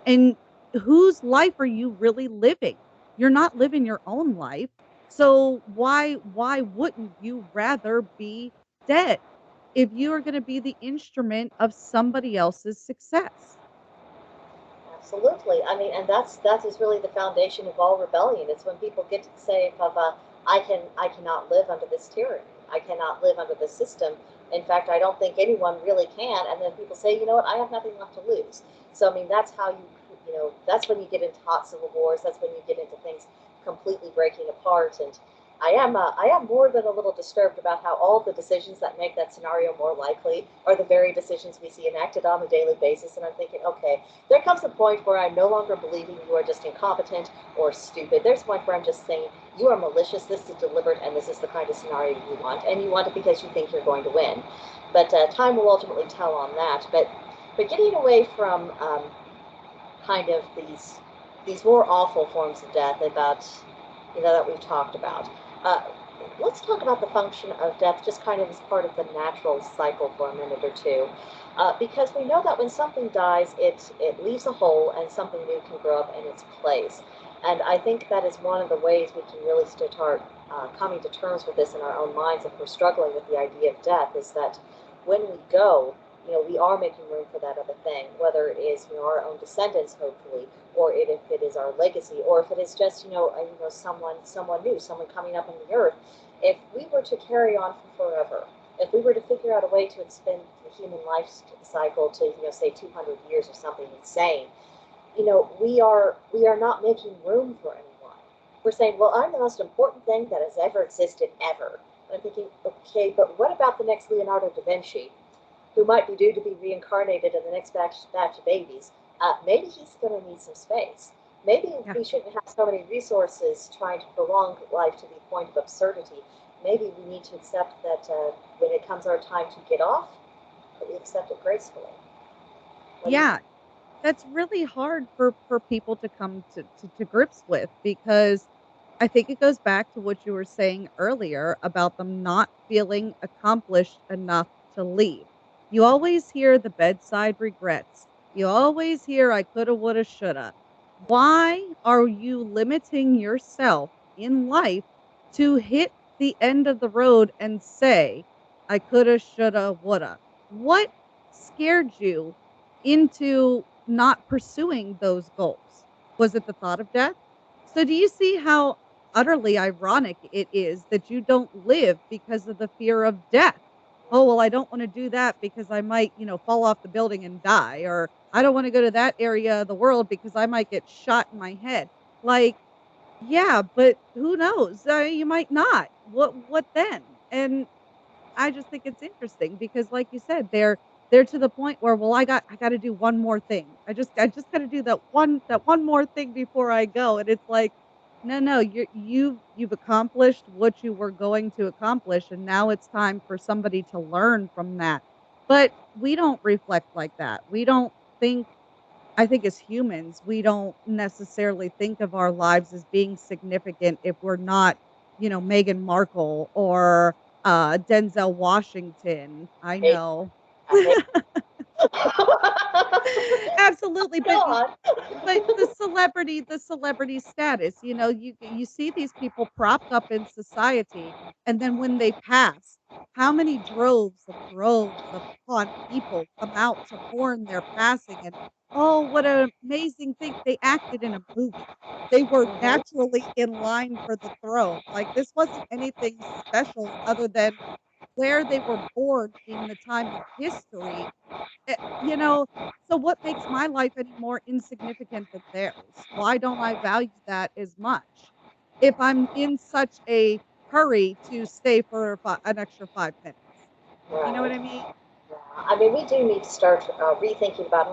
S2: and whose life are you really living? You're not living your own life. So why wouldn't you rather be dead if you are going to be the instrument of somebody else's success?
S1: Absolutely. I mean, and that is really the foundation of all rebellion. It's when people get to say of I cannot live under this tyranny. I cannot live under this system. In fact, I don't think anyone really can. And then people say, you know what, I have nothing left to lose. So I mean, that's how that's when you get into hot civil wars. That's when you get into things completely breaking apart. And I am more than a little disturbed about how all the decisions that make that scenario more likely are the very decisions we see enacted on a daily basis. And I'm thinking, okay, there comes a point where I'm no longer believing you are just incompetent or stupid. There's a point where I'm just saying you are malicious, this is deliberate, and this is the kind of scenario you want, and you want it because you think you're going to win. But time will ultimately tell on that. But getting away from kind of these more awful forms of death about that we've talked about. Uh, let's talk about the function of death just kind of as part of the natural cycle for a minute or two. Because we know that when something dies, it leaves a hole and something new can grow up in its place. And I think that is one of the ways we can really start coming to terms with this in our own minds if we're struggling with the idea of death, is that when we go, we are making room for that other thing, whether it is, our own descendants, hopefully, or if it is our legacy, or if it is just, someone new, someone coming up in the earth. If we were to carry on for forever, if we were to figure out a way to expand the human life cycle to, say 200 years or something insane, we are not making room for anyone. We're saying, well, I'm the most important thing that has ever existed ever. And I'm thinking, okay, but what about the next Leonardo da Vinci, who might be due to be reincarnated in the next batch of babies? Maybe he's going to need some space. Maybe
S2: Yeah.
S1: we shouldn't have so many resources trying to prolong life to the point of absurdity. Maybe we need to accept that when it comes our time to get off, that we accept it gracefully. What do you
S2: Yeah,
S1: think?
S2: that's really hard for people to come to grips with, because I think it goes back to what you were saying earlier about them not feeling accomplished enough to leave. You always hear the bedside regrets. You always hear I coulda, woulda, shoulda. Why are you limiting yourself in life to hit the end of the road and say, I coulda, shoulda, woulda? What scared you into not pursuing those goals? Was it the thought of death? So do you see how utterly ironic it is that you don't live because of the fear of death? Oh, well, I don't want to do that because I might, fall off the building and die, or I don't want to go to that area of the world because I might get shot in my head. Like, yeah, but who knows? You might not. What then? And I just think it's interesting because like you said, they're to the point where, well, I gotta do one more thing. I just gotta do that one more thing before I go. And it's like, no, no, you've accomplished what you were going to accomplish, and now it's time for somebody to learn from that. But we don't reflect like that. We don't think I think as humans, we don't necessarily think of our lives as being significant if we're not, Meghan Markle or, Denzel Washington. I
S1: Hate,
S2: know.
S1: I hate.
S2: Absolutely,
S1: God.
S2: but the celebrity status, you see these people propped up in society, and then when they pass, how many droves upon people come out to mourn their passing, and, "Oh, what an amazing thing, they acted in a movie. They were
S1: Mhm.
S2: naturally in line for the throne." Like, this wasn't anything special other than where they were born in the time of history. So what makes my life any more insignificant than theirs? Why don't I value that as much? If I'm in such a hurry to stay for an extra 5 minutes. You know what
S1: Right.
S2: I mean?
S1: Yeah. I mean, we do need to start rethinking about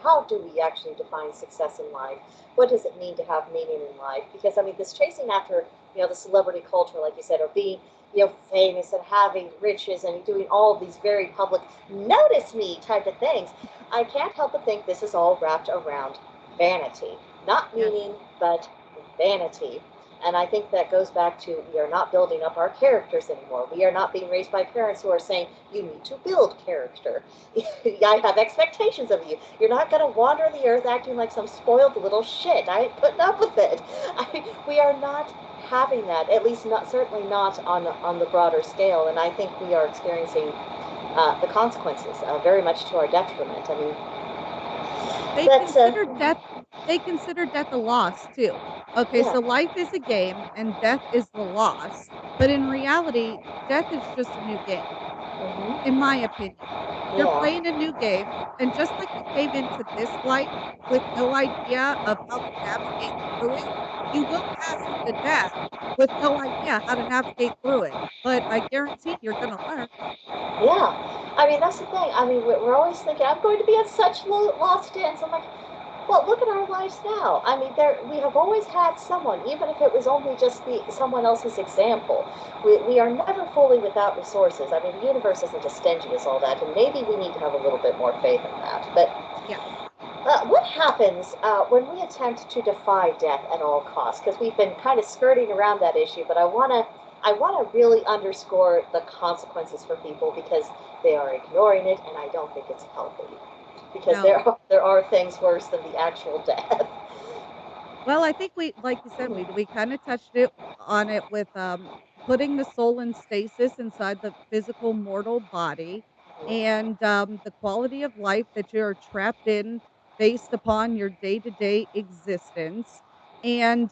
S1: how do we actually define success in life? What does it mean to have meaning in life? Because I mean, this chasing after the celebrity culture, like you said, or being famous and having riches and doing all of these very public notice me type of things. I can't help but think this is all wrapped around vanity, not
S2: Yes.
S1: meaning, but vanity. And I think that goes back to we are not building up our characters anymore. We are not being raised by parents who are saying, you need to build character. I have expectations of you. You're not going to wander the earth acting like some spoiled little shit. I ain't putting up with it. We are not having that, at least not certainly not on the broader scale. And I think we are experiencing the consequences very much to our detriment. I mean,
S2: They
S1: that's,
S2: consider death they consider death a loss too. Okay,
S1: yeah.
S2: so life is a game and death is the loss, but in reality, death is just a new game, in
S1: Hmm.
S2: my opinion. You're
S1: Yeah.
S2: playing a new game, and just like you came into this life with no idea of how to navigate through it, you will pass into death with no idea how to navigate through it. But I guarantee you're gonna learn.
S1: Yeah, I mean that's the thing. I mean we're always thinking I'm going to be at such lost ends. I'm like, well, look at our lives now. I mean, there we have always had someone, even if it was only just someone else's example. We are never fully without resources. I mean, the universe isn't as stingy as all that, and maybe we need to have a little bit more faith in that. But
S2: Yes.
S1: what happens when we attempt to defy death at all costs? Because we've been kind of skirting around that issue, but I want to really underscore the consequences for people because they are ignoring it, and I don't think it's healthy. Because
S2: No.
S1: there are things worse than the actual death.
S2: Well, I think we like you said, we kinda touched it on it with, putting the soul in stasis inside the physical mortal body and, the quality of life that you're trapped in based upon your day-to-day existence, and,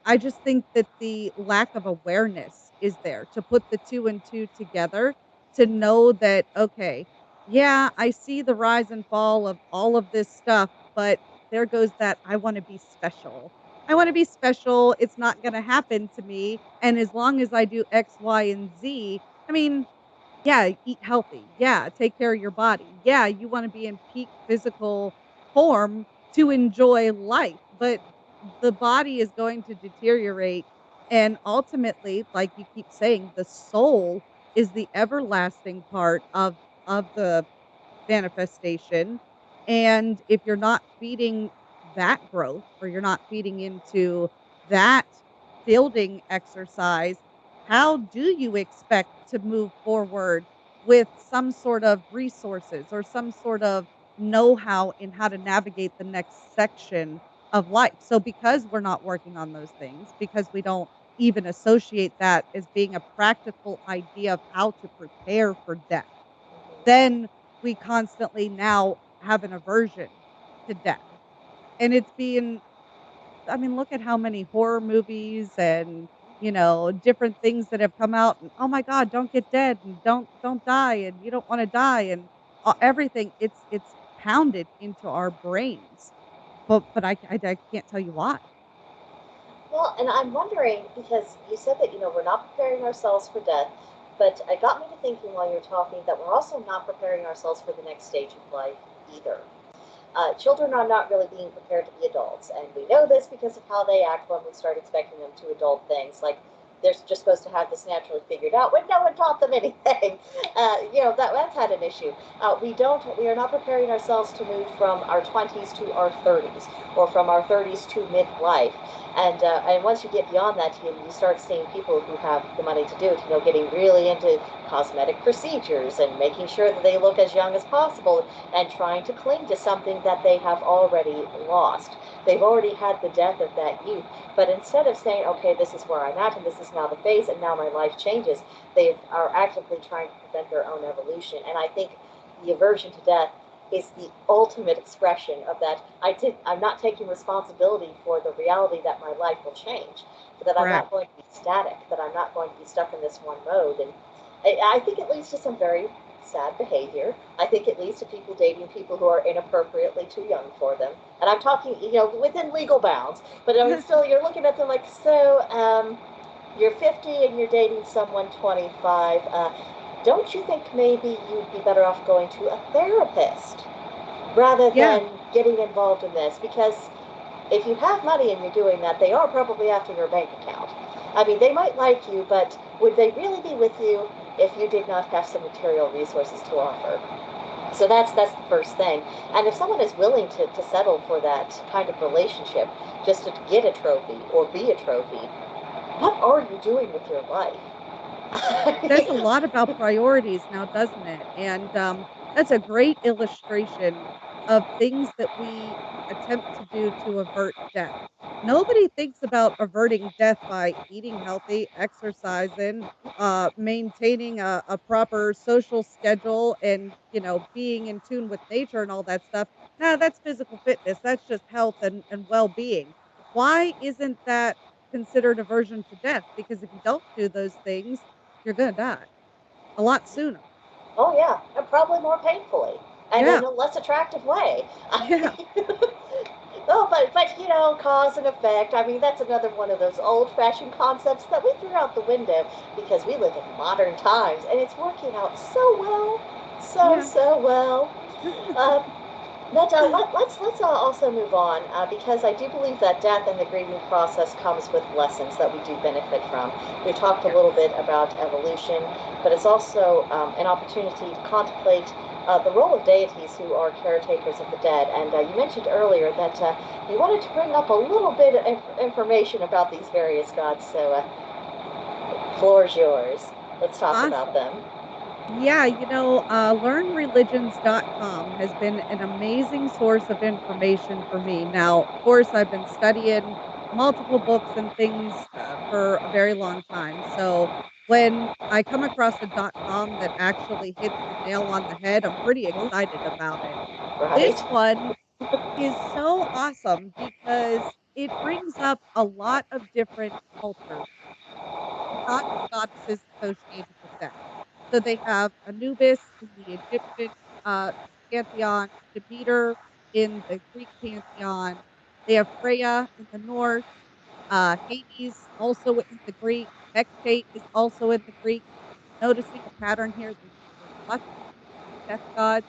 S2: I just think that the lack of awareness is there to put the 2 and 2 together to know that, "Okay, yeah, I see the rise and fall of all of this stuff, but there goes that I wanna be special. I wanna be special, it's not gonna happen to me, and as long as I do X, Y, and Z, I mean, yeah, eat healthy. Yeah, take care of your body. Yeah, you wanna be in peak physical form to enjoy life, but the body is going to deteriorate, and ultimately, like you keep saying, the soul is the everlasting part of the manifestation, and if you're not feeding that growth or you're not feeding into that building exercise, how do you expect to move forward with some sort of resources or some sort of know-how in how to navigate the next section of life? So because we're not working on those things, because we don't even associate that as being a practical idea of how to prepare for death, then we constantly now have an aversion to death. And it's being I mean, look at how many horror movies and, different things that have come out and, "Oh my god, don't get dead and don't die and you don't wanna die," and everything. It's pounded into our brains, but I can't tell you why.
S1: Well, and I'm wondering because you said that we're not preparing ourselves for death, but it got me to thinking while you're talking that we're also not preparing ourselves for the next stage of life either. Children are not really being prepared to be adults, and we know this because of how they act when we start expecting them to adult things. Like they're just supposed to have this naturally figured out when no one taught them anything. That's had an issue. We are not preparing ourselves to move from our 20s to our 30s, or from our 30s to midlife. And once you get beyond that, you start seeing people who have the money to do it, getting really into cosmetic procedures and making sure that they look as young as possible and trying to cling to something that they have already lost. They've already had the death of that youth. But instead of saying, okay, this is where I'm at and this is now the phase and now my life changes, they are actively trying to prevent their own evolution. And I think the aversion to death is the ultimate expression of that. I'm not taking responsibility for the reality that my life will change, that I'm
S2: Correct.
S1: not going to be static, that I'm not going to be stuck in this one mode. And I think it leads to some very sad behavior. I think it leads to people dating people who are inappropriately too young for them. And I'm talking, within legal bounds. But I mean, still, you're looking at them like, so, you're 50 and you're dating someone 25. Don't you think maybe you'd be better off going to a therapist rather
S2: Yeah,
S1: than getting involved in this? Because if you have money and you're doing that, they are probably after your bank account. I mean, they might like you, but would they really be with you if you did not have some material resources to offer? So that's the first thing. And if someone is willing to settle for that kind of relationship just to get a trophy or be a trophy, what are you doing with your life?
S2: says a lot about priorities now, doesn't it? And that's a great illustration of things that we attempt to do to avert death. Nobody thinks about averting death by eating healthy, exercising, maintaining a proper social schedule, and being in tune with nature and all that stuff. Nah, that's physical fitness. That's just health and well being. Why isn't that considered aversion to death? Because if you don't do those things, you're gonna die a lot sooner.
S1: Oh yeah, and probably more painfully, and in
S2: Yeah,
S1: a less attractive way.
S2: yeah,
S1: Oh, but cause and effect. I mean, that's another one of those old-fashioned concepts that we threw out the window because we live in modern times, and it's working out so well,
S2: yeah.
S1: so well. Uh, But let's also move on because I do believe that death and the grieving process comes with lessons that we do benefit from. We talked a
S2: Yes.
S1: little bit about evolution, but it's also an opportunity to contemplate the role of deities who are caretakers of the dead. And you mentioned earlier that you wanted to bring up a little bit of information about these various gods, so floor's yours. Let's talk about
S2: Awesome.
S1: them.
S2: Yeah, learnreligions.com has been an amazing source of information for me. Now, of course, I've been studying multiple books and things for a very long time. So when I come across a .com that actually hits the nail on the head, I'm pretty
S1: Mhm.
S2: excited about it.
S1: Right?
S2: This one is so awesome because it brings up a lot of different cultures, gods and goddesses associated with them. So they have Anubis in the Egyptian uh, pantheon, Demeter in the Greek pantheon. They have Freya in the north, Hades also in the Greek, Hecate is also in the Greek. Noticing a pattern here, there's lots of death gods.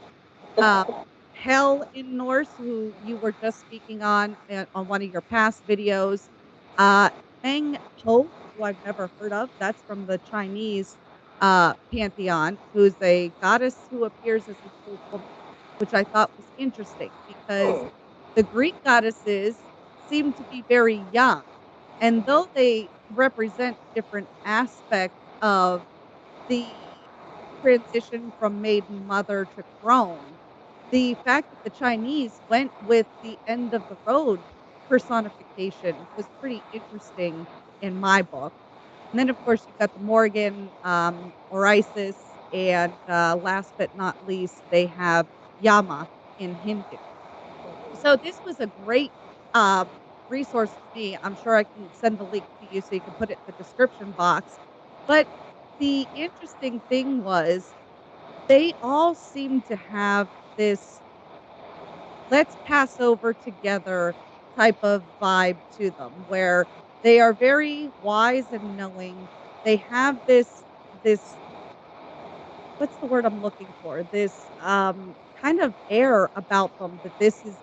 S2: Um, Hell in Norse, who you were just speaking on one of your past videos. Uh, Feng Ho, who I've never heard of. That's from the Chinese pantheon, who's a goddess who appears as an old woman, which I thought was interesting because
S1: Hmm.
S2: the Greek goddesses seem to be very young. And though they represent different aspects of the transition from maiden mother to crone, the fact that the Chinese went with the end of the road personification was pretty interesting in my book. And then, of course, you've got the Morgan, Orisis, and last but not least, they have Yama in Hindu. So this was a great uh, resource for me. I'm sure I can send the link to you so you can put it in the description box. But the interesting thing was they all seem to have this let's pass over together type of vibe to them where they are very wise and knowing. They have this what's the word I'm looking for? This kind of air about them that this is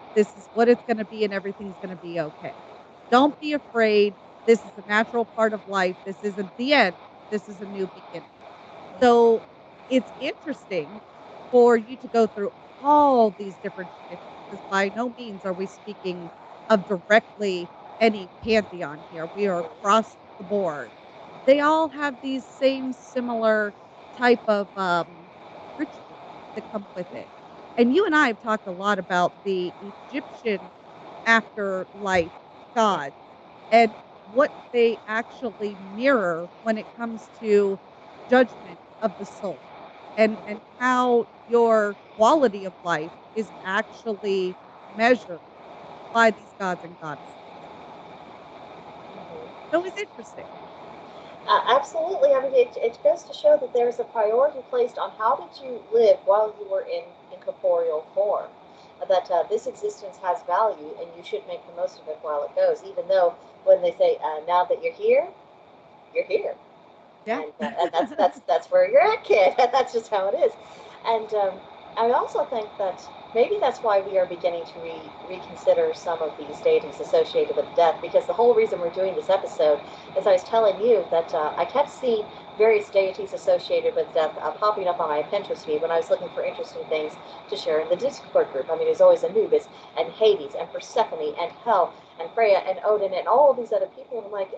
S2: what it's going to be and everything's going to be okay. Don't be afraid. This is a natural part of life. This isn't the end. This is a new beginning. So, it's interesting for you to go through all these different traditions, because by no means are we speaking of directly any pantheon here. We are across the board. They all have these same similar type of, rituals that come with it. And you and I have talked a lot about the Egyptian afterlife gods and what they actually mirror when it comes to judgment of the soul and how your quality of life is actually measured by these gods and goddesses. So it's interesting.
S1: Absolutely. I mean, it goes to show that there's a priority placed on how did you live while you were in incorporeal form. That this existence has value and you should make the most of it while it goes, even though when they say, now that you're here, you're here.
S2: Yeah.
S1: And that's where you're at, kid. And that's just how it is. And I also think that maybe that's why we are beginning to reconsider some of these deities associated with death. Because the whole reason we're doing this episode is I was telling you that I kept seeing various deities associated with death popping up on my Pinterest feed when I was looking for interesting things to share in the Discord group. I mean, there's always Anubis and Hades and Persephone and Hel and Freya and Odin and all of these other people. And I'm like,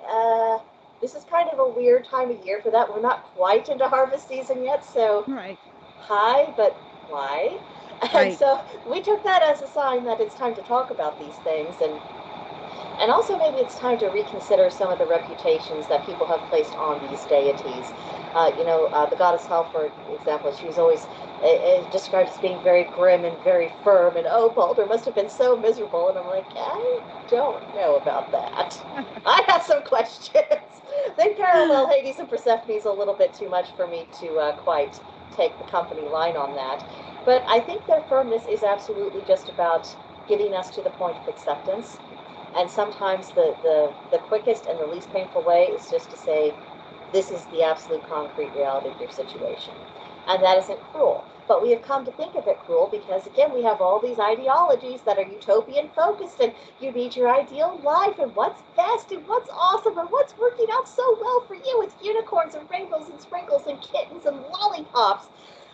S1: this is kind of a weird time of year for that. We're not quite into harvest season yet, so
S2: Right.
S1: hi, but why? And
S2: Right.
S1: so we took that as a sign that it's time to talk about these things, and also maybe it's time to reconsider some of the reputations that people have placed on these deities. The goddess Hel, for example, she was always described as being very grim and very firm, and oh, Balder must have been so miserable. And I'm like, I don't know about that. I have some questions. They parallel Hades and Persephone a little bit too much for me to quite take the company line on that. But I think their firmness is absolutely just about getting us to the point of acceptance. And sometimes the quickest and the least painful way is just to say, this is the absolute concrete reality of your situation. And that isn't cruel. But we have come to think of it cruel because, again, we have all these ideologies that are utopian focused, and you need your ideal life, and what's best, and what's awesome, and what's working out so well for you. It's unicorns and rainbows and sprinkles and kittens and lollipops.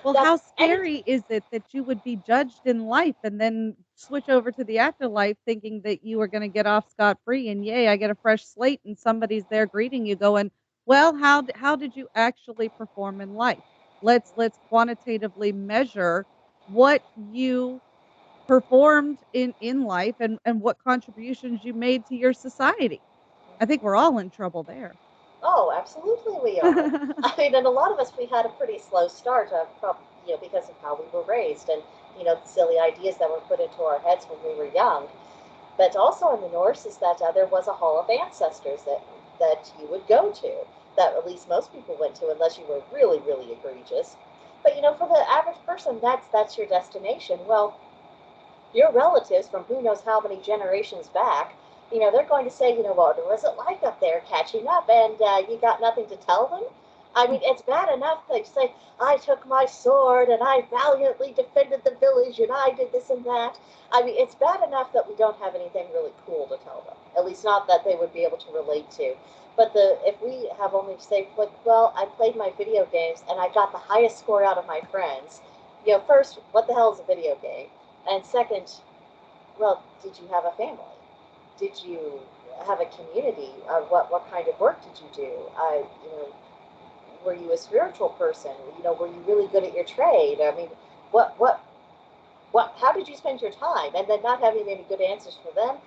S2: Well,
S1: That
S2: how
S1: any
S2: scary is it that you would be judged in life and then switch over to the afterlife thinking that you are gonna get off scot-free and, "Yay, I get a fresh slate," and somebody's there greeting you going, "Well, how did you actually perform in life? Let's quantitatively measure what you performed in life and what contributions you made to your society." I think we're all in trouble there.
S1: Oh, absolutely we are. I mean, and a lot of us, we had a pretty slow start, because of how we were raised and, the silly ideas that were put into our heads when we were young. But also in the Norse is that there was a hall of ancestors that you would go to, that at least most people went to, unless you were really, really egregious. But, for the average person, that's your destination. Well, your relatives from who knows how many generations back, they're going to say, what was it like up there catching up? And you got nothing to tell them? I mean, it's bad enough they say, I took my sword and I valiantly defended the village and I did this and that. I mean, it's bad enough that we don't have anything really cool to tell them, at least not that they would be able to relate to. But if we have only to say, like, well, I played my video games and I got the highest score out of my friends. First, what the hell is a video game? And second, well, did you have a family? Did you have a community? What kind of work did you do? Were you a spiritual person? Were you really good at your trade? I mean, what what how did you spend your time? And then not having any good answers for them.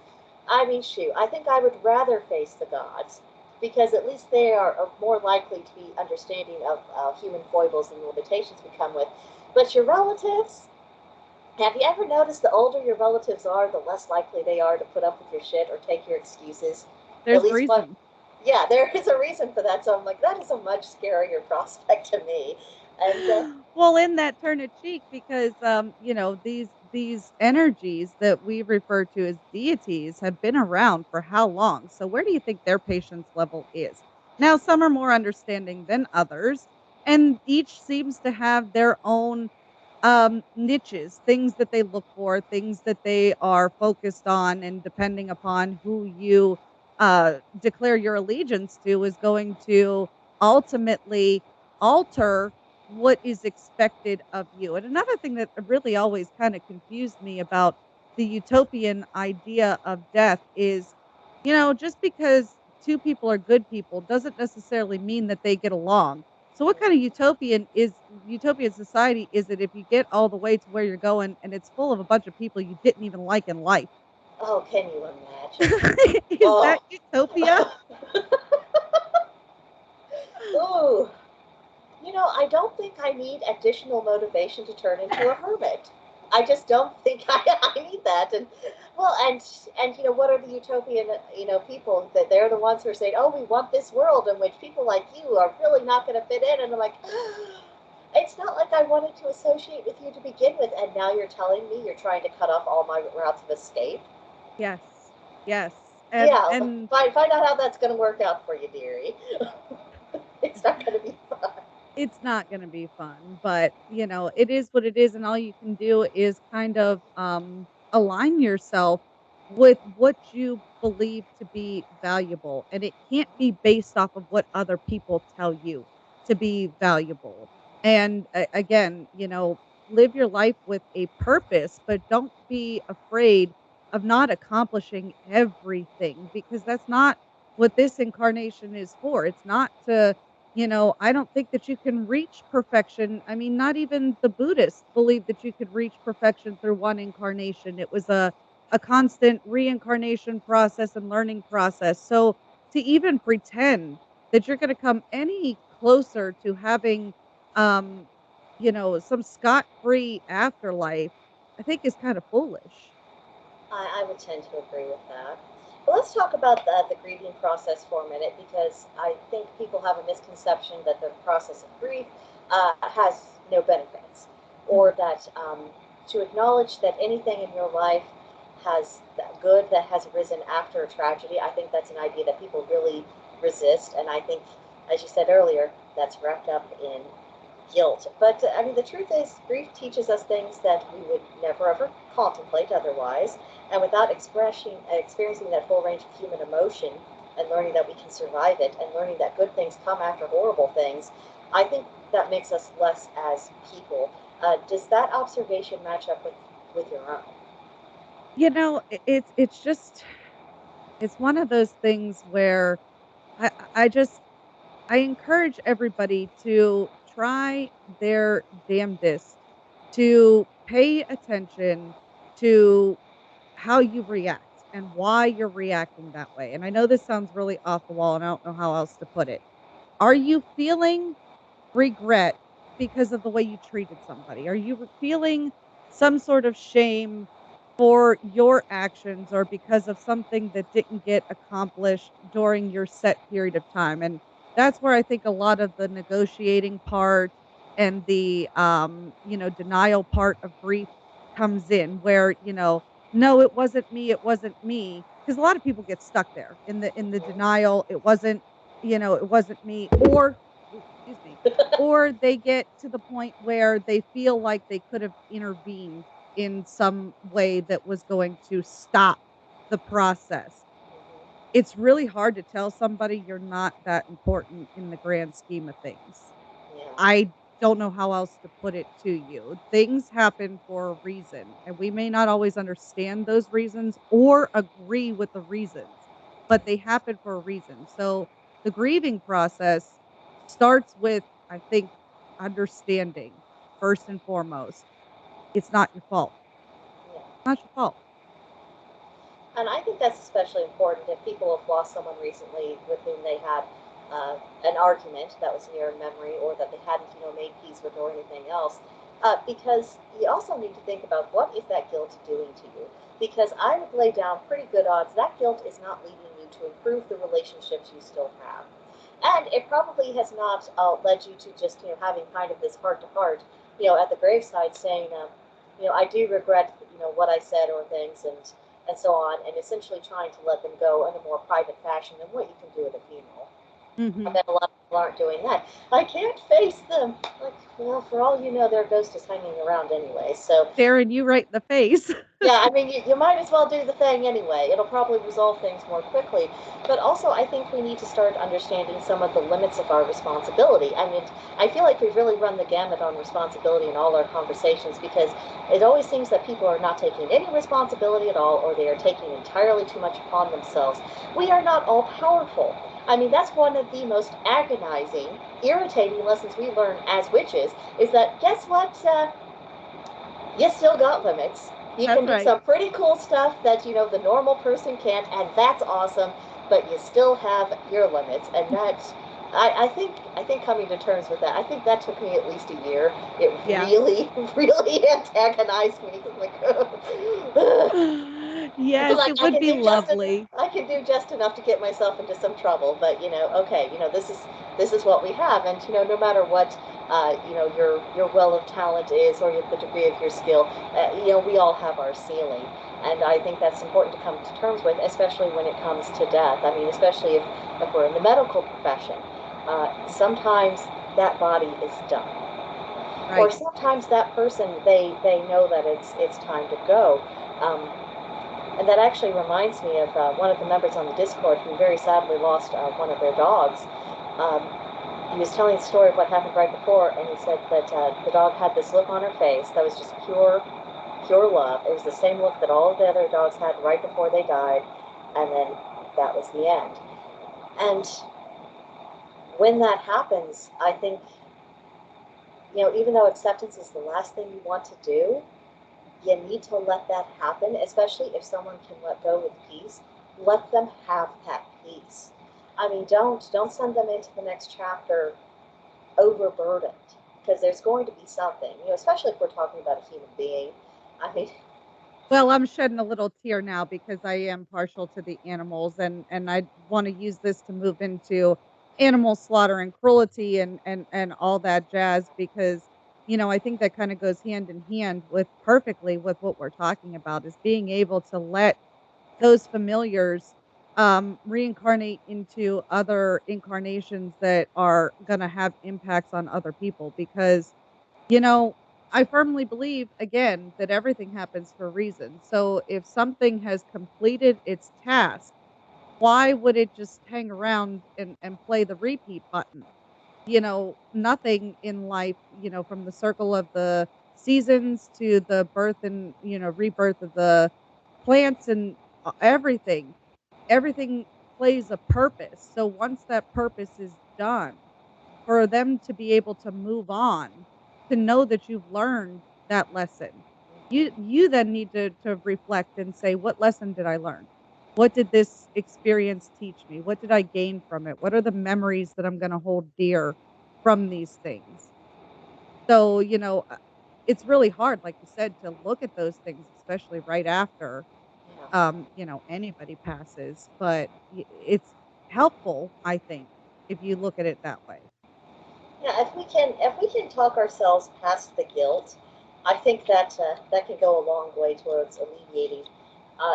S1: I mean, shoot, I think I would rather face the gods because at least they are more likely to be understanding of human foibles and the limitations we come with. But your relatives, have you ever noticed the older your relatives are, the less likely they are to put up with your shit or take your excuses? At
S2: There's a
S1: least one.
S2: reason.
S1: Yeah, there is a reason for that. So I'm like, that is a much scarier prospect to me. And
S2: Well, in that turn of cheek because, these energies that we refer to as deities have been around for how long? So where do you think their patience level is? Now, some are more understanding than others, and each seems to have their own niches, things that they look for, things that they are focused on, and depending upon who you declare your allegiance to is going to ultimately alter what is expected of you. And another thing that really always kind of confused me about the utopian idea of death is, just because two people are good people doesn't necessarily mean that they get along. So what kind of utopian society is it if you get all the way to where you're going and it's full of a bunch of people you didn't even like in life?
S1: oh, can you imagine?
S2: Is that
S1: Oh,
S2: utopia?
S1: ooh. I don't think I need additional motivation to turn into a hermit. I just don't think I need that. And well, what are the utopian people that they're the ones who are saying, oh, we want this world in which people like you are really not going to fit in. And I'm like, it's not like I wanted to associate with you to begin with, and now you're telling me you're trying to cut off all my routes of escape.
S2: Yes. Yes. And
S1: Yeah,
S2: and
S1: find out how that's going to work out for you, dearie. It's not going to be fun.
S2: It's not gonna be fun, but, it is what it is, and all you can do is kind of, align yourself with what you believe to be valuable, and it can't be based off of what other people tell you to be valuable. And again, live your life with a purpose, but don't be afraid of not accomplishing everything because that's not what this incarnation is for. It's not to I don't think that you can reach perfection. I mean, not even the Buddhists believe that you could reach perfection through one incarnation. It was a constant reincarnation process and learning process. So to even pretend that you're going to come any closer to having um some scot-free afterlife, I think is kind of foolish.
S1: I would tend to agree with that. But let's talk about the grieving process for a minute because I think people have a misconception that the process of grief has no benefits, or
S2: Mhm.
S1: that to acknowledge that anything in your life has that good that has arisen after a tragedy. I think that's an idea that people really resist, and I think, as you said earlier, that's wrapped up in guilt. But I mean, the truth is, grief teaches us things that we would never ever contemplate otherwise. And without experiencing that full range of human emotion and learning that we can survive it and learning that good things come after horrible things, I think that makes us less as people. Does that observation match up with your own?
S2: It's just it's one of those things where I just I encourage everybody to try their damnedest to pay attention to how you react and why you're reacting that way. And I know this sounds really off the wall and I don't know how else to put it. Are you feeling regret because of the way you treated somebody? Are you feeling some sort of shame for your actions or because of something that didn't get accomplished during your set period of time? And that's where I think a lot of the negotiating part and the denial part of grief comes in where, no, it wasn't me, it wasn't me. Because a lot of people get stuck there in the denial. It wasn't me, or ooh, excuse me, or they get to the point where they feel like they could have intervened in some way that was going to stop the process. It's really hard to tell somebody you're not that important in the grand scheme of things.
S1: Yeah.
S2: I don't know how else to put it to you. Things happen for a reason, and we may not always understand those reasons or agree with the reasons, but they happen for a reason. So the grieving process starts with, I think, understanding first and foremost. It's not your fault.
S1: Yeah.
S2: Not your fault.
S1: And I think that's especially important if people have lost someone recently with whom they had an argument that was near memory or that they hadn't, made peace with or anything else. Because you also need to think about what is that guilt doing to you? Because I would lay down pretty good odds that guilt is not leading you to improve the relationships you still have. And it probably has not led you to just, having kind of this heart to heart, at the graveside saying, I do regret, what I said or things and so on, and essentially trying to let them go in a more private fashion than what you can do at a funeral. I
S2: Mhm.
S1: bet a lot of people aren't doing that. I can't face them. Like, well, for all you know, their ghost is hanging around anyway. So
S2: Staring you right in the face.
S1: yeah, I mean, you might as well do the thing anyway. It'll probably resolve things more quickly. But also, I think we need to start understanding some of the limits of our responsibility. I mean, I feel like we've really run the gamut on responsibility in all our conversations because it always seems that people are not taking any responsibility at all or they are taking entirely too much upon themselves. We are not all powerful. I mean, that's one of the most agonizing, irritating lessons we learn as witches is that guess what? You still got limits. You
S2: That's
S1: can do
S2: right.
S1: some pretty cool stuff that the normal person can't, and that's awesome. But you still have your limits, and that's I think coming to terms with that. I think that took me at least a year. It
S2: Yeah.
S1: really really antagonized me. Like,
S2: Yes,
S1: like
S2: it would be lovely.
S1: I can do just enough to get myself into some trouble, but okay, this is what we have, and no matter what your well of talent is or the degree of your skill, we all have our ceiling, and I think that's important to come to terms with, especially when it comes to death. I mean, especially if we're in the medical profession. sometimes that body is done, or
S2: Right.
S1: sometimes that person, they know that it's time to go. Um, and that actually reminds me of one of the members on the Discord who very sadly lost one of their dogs. Um, he was telling the story of what happened right before, and he said that the dog had this look on her face that was just pure love. It was the same look that all of the other dogs had right before they died, and then that was the end. And when that happens, I think, even though acceptance is the last thing you want to do, you need to let that happen, especially if someone can let go with peace. Let them have that peace. I mean, don't send them into the next chapter overburdened, because there's going to be something, especially if we're talking about a human being. I mean,
S2: Well, I'm shedding a little tear now because I am partial to the animals, and I wanna use this to move into animal slaughter and cruelty and all that jazz because, I think that kinda goes hand in hand with perfectly with what we're talking about is being able to let those familiars, reincarnate into other incarnations that are gonna have impacts on other people because, you know, I firmly believe, again, that everything happens for a reason. So if something has completed its task, why would it just hang around and play the repeat button? Nothing in life, from the circle of the seasons to the birth and, rebirth of the plants and everything plays a purpose. So once that purpose is done, for them to be able to move on, to know that you've learned that lesson. You then need to reflect and say, "What lesson did I learn? What did this experience teach me? What did I gain from it? What are the memories that I'm gonna hold dear from these things?" So, it's really hard, like you said, to look at those things, especially right after,
S1: yeah.
S2: anybody passes, but it's helpful, I think, if you look at it that way.
S1: Yeah, if we can talk ourselves past the guilt, I think that that can go a long way towards alleviating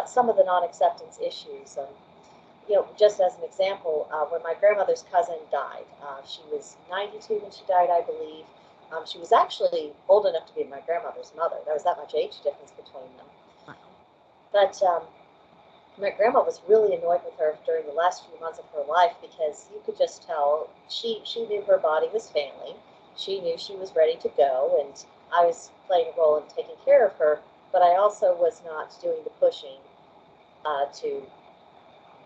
S1: some of the non-acceptance issues. Just as an example, when my grandmother's cousin died, she was 92 when she died, I believe. She was actually old enough to be my grandmother's mother. There was that much age difference between them.
S2: Wow.
S1: But my grandma was really annoyed with her during the last few months of her life because you could just tell she knew her body was failing. She knew she was ready to go, and I was playing a role in taking care of her. But I also was not doing the pushing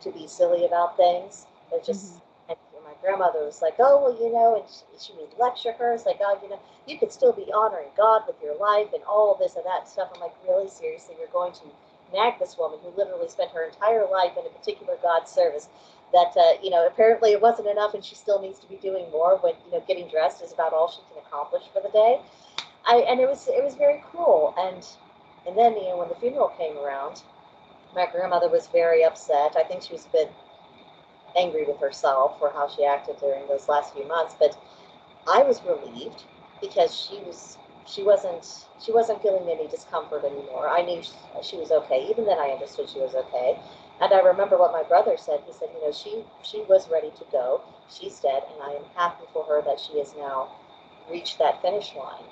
S1: to be silly about things. They're just,
S2: Mhm.
S1: and my grandmother was like, oh, well, and she would lecture her. It's like, oh, you could still be honoring God with your life and all this and that stuff. I'm like, really? Seriously? You're going to nag this woman who literally spent her entire life in a particular God service that, apparently it wasn't enough and she still needs to be doing more when, getting dressed is about all she can accomplish for the day. And it was very cruel. And then, when the funeral came around, my grandmother was very upset. I think she was a bit angry with herself for how she acted during those last few months, but I was relieved because she wasn't feeling any discomfort anymore. I knew she was okay. Even then, I understood she was okay. And I remember what my brother said. He said, she was ready to go. She's dead, and I am happy for her that she has now reached that finish line.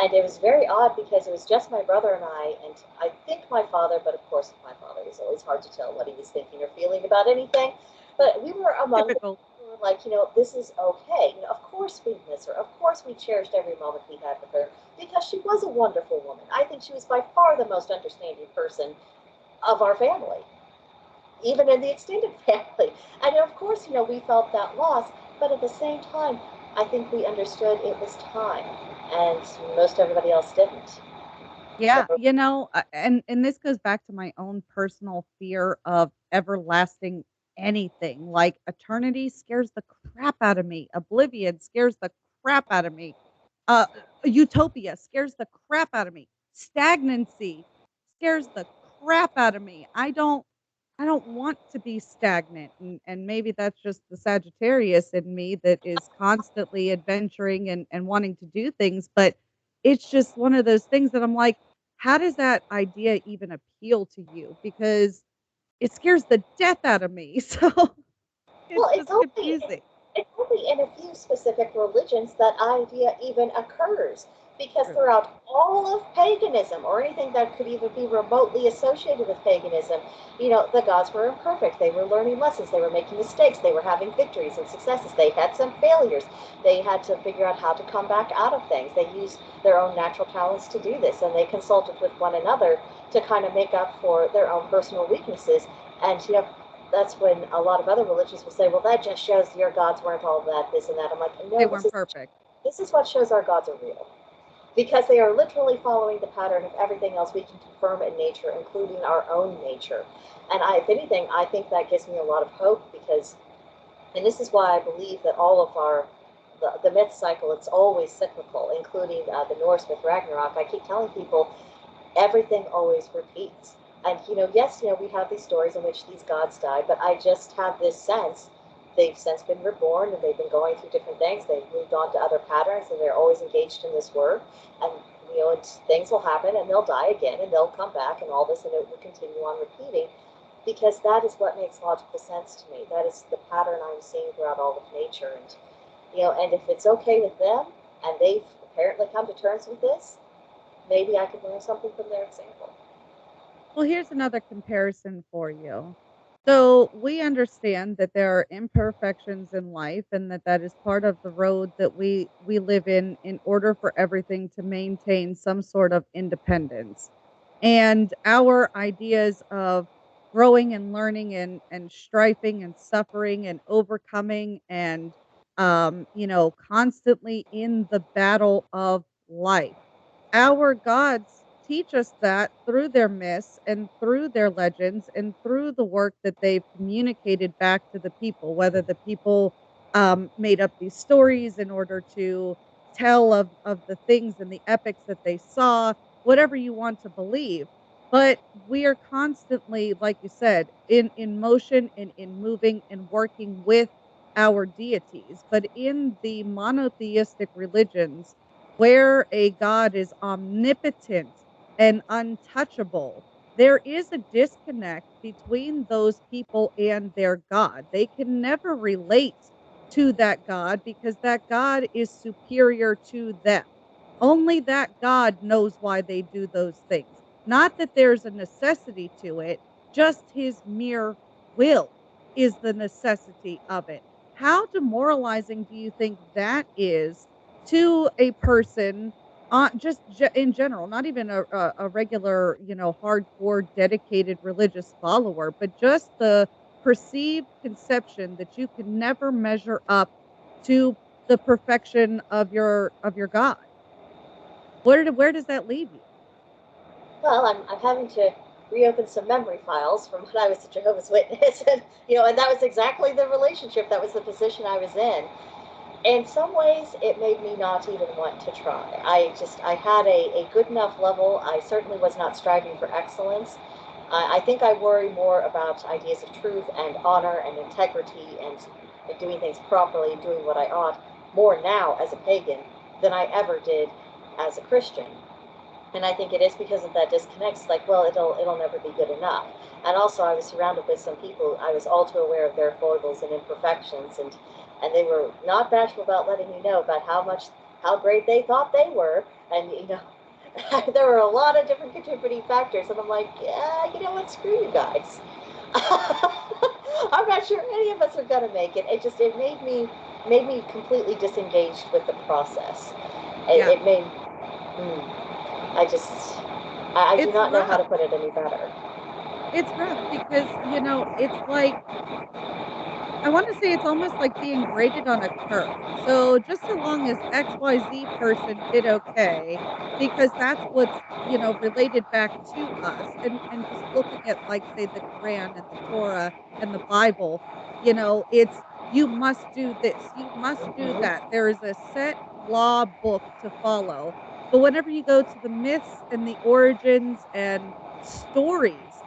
S1: And it was very odd because it was just my brother and I think my father, but of course my father is always hard to tell what he was thinking or feeling about anything. But we were among the
S2: Typical.
S1: people who were like, this is okay. Of course we miss her. Of course we cherished every moment we had with her because she was a wonderful woman. I think she was by far the most understanding person of our family, even in the extended family. And of course, we felt that loss, but at the same time, I think we understood it was time, and most everybody else didn't. So,
S2: Yeah, and this goes back to my own personal fear of everlasting anything. Like eternity scares the crap out of me. Oblivion scares the crap out of me. Uh Utopia scares the crap out of me. Stagnancy scares the crap out of me. I don't want to be stagnant and maybe that's just the Sagittarius in me that is constantly adventuring and wanting to do things, but it's just one of those things that I'm like, how does that idea even appeal to you? Because it scares the death out of me. So
S1: well,
S2: it's just confusing.
S1: it's only in a few specific religions that idea even occurs. Because
S2: True.
S1: throughout all of paganism, or anything that could even be remotely associated with paganism, the gods were imperfect. They were learning lessons. They were making mistakes. They were having victories and successes. They had some failures. They had to figure out how to come back out of things. They used their own natural talents to do this, and they consulted with one another to kind of make up for their own personal weaknesses. And that's when a lot of other religions will say, well, that just shows your gods weren't all that, this and that. I'm like,
S2: They
S1: no, this
S2: weren't
S1: is
S2: perfect.
S1: this is what shows our gods are real. Because they are literally following the pattern of everything else we can confirm in nature, including our own nature. And if anything, I think that gives me a lot of hope because, and this is why I believe that all of the myth cycle, it's always cyclical, including the Norse myth Ragnarok. I keep telling people everything always repeats. And yes, we have these stories in which these gods died, but I just have this sense they've since been reborn and they've been going through different things. They've moved on to other patterns and they're always engaged in this work. And things will happen and they'll die again and they'll come back and all this and it will continue on repeating because that is what makes logical sense to me. That is the pattern I'm seeing throughout all of nature. And and if it's okay with them and they've apparently come to terms with this, maybe I could learn something from their example.
S2: Well, here's another comparison for you. So we understand that there are imperfections in life and that that is part of the road that we live in order for everything to maintain some sort of independence. And our ideas of growing and learning and striving and suffering and overcoming and constantly in the battle of life. Our gods teach us that through their myths and through their legends and through the work that they've communicated back to the people, whether the people made up these stories in order to tell of the things and the epics that they saw, whatever you want to believe. But we are constantly, like you said, in motion and in moving and working with our deities. But in the monotheistic religions, where a God is omnipotent and untouchable, there is a disconnect between those people and their God. They can never relate to that God because that God is superior to them. Only that God knows why they do those things. Not that there's a necessity to it, just his mere will is the necessity of it. How demoralizing do you think that is to a person, in general, not even a regular, hardcore, dedicated religious follower, but just the perceived conception that you can never measure up to the perfection of your God. Where does that leave you?
S1: Well, I'm having to reopen some memory files from when I was a Jehovah's Witness, and and that was exactly the relationship. That was the position I was in. In some ways, it made me not even want to try. I had a good enough level. I certainly was not striving for excellence. I think I worry more about ideas of truth and honor and integrity and doing things properly and doing what I ought more now as a pagan than I ever did as a Christian. And I think it is because of that disconnect. It's like, well, it'll never be good enough. And also, I was surrounded with some people. I was all too aware of their foibles and imperfections, and they were not bashful about letting me know about how great they thought they were. And there were a lot of different contributing factors. And I'm like, yeah, you know what? Screw you guys. I'm not sure any of us are gonna make it. It made me completely disengaged with the process.
S2: Yeah,
S1: It made. I just, I do
S2: it's
S1: not know how
S2: rough.
S1: to put it any better.
S2: It's rough because, it's like I wanna say it's almost like being graded on a curve. So, just so long as XYZ person did okay, because that's what's, related back to us, and just looking at, like, say, the Quran and the Torah and the Bible, it's, "You must do this, you must do that."
S1: Mm-hmm.
S2: There is a set law book to follow, but whenever you go to the myths and the origins and stories,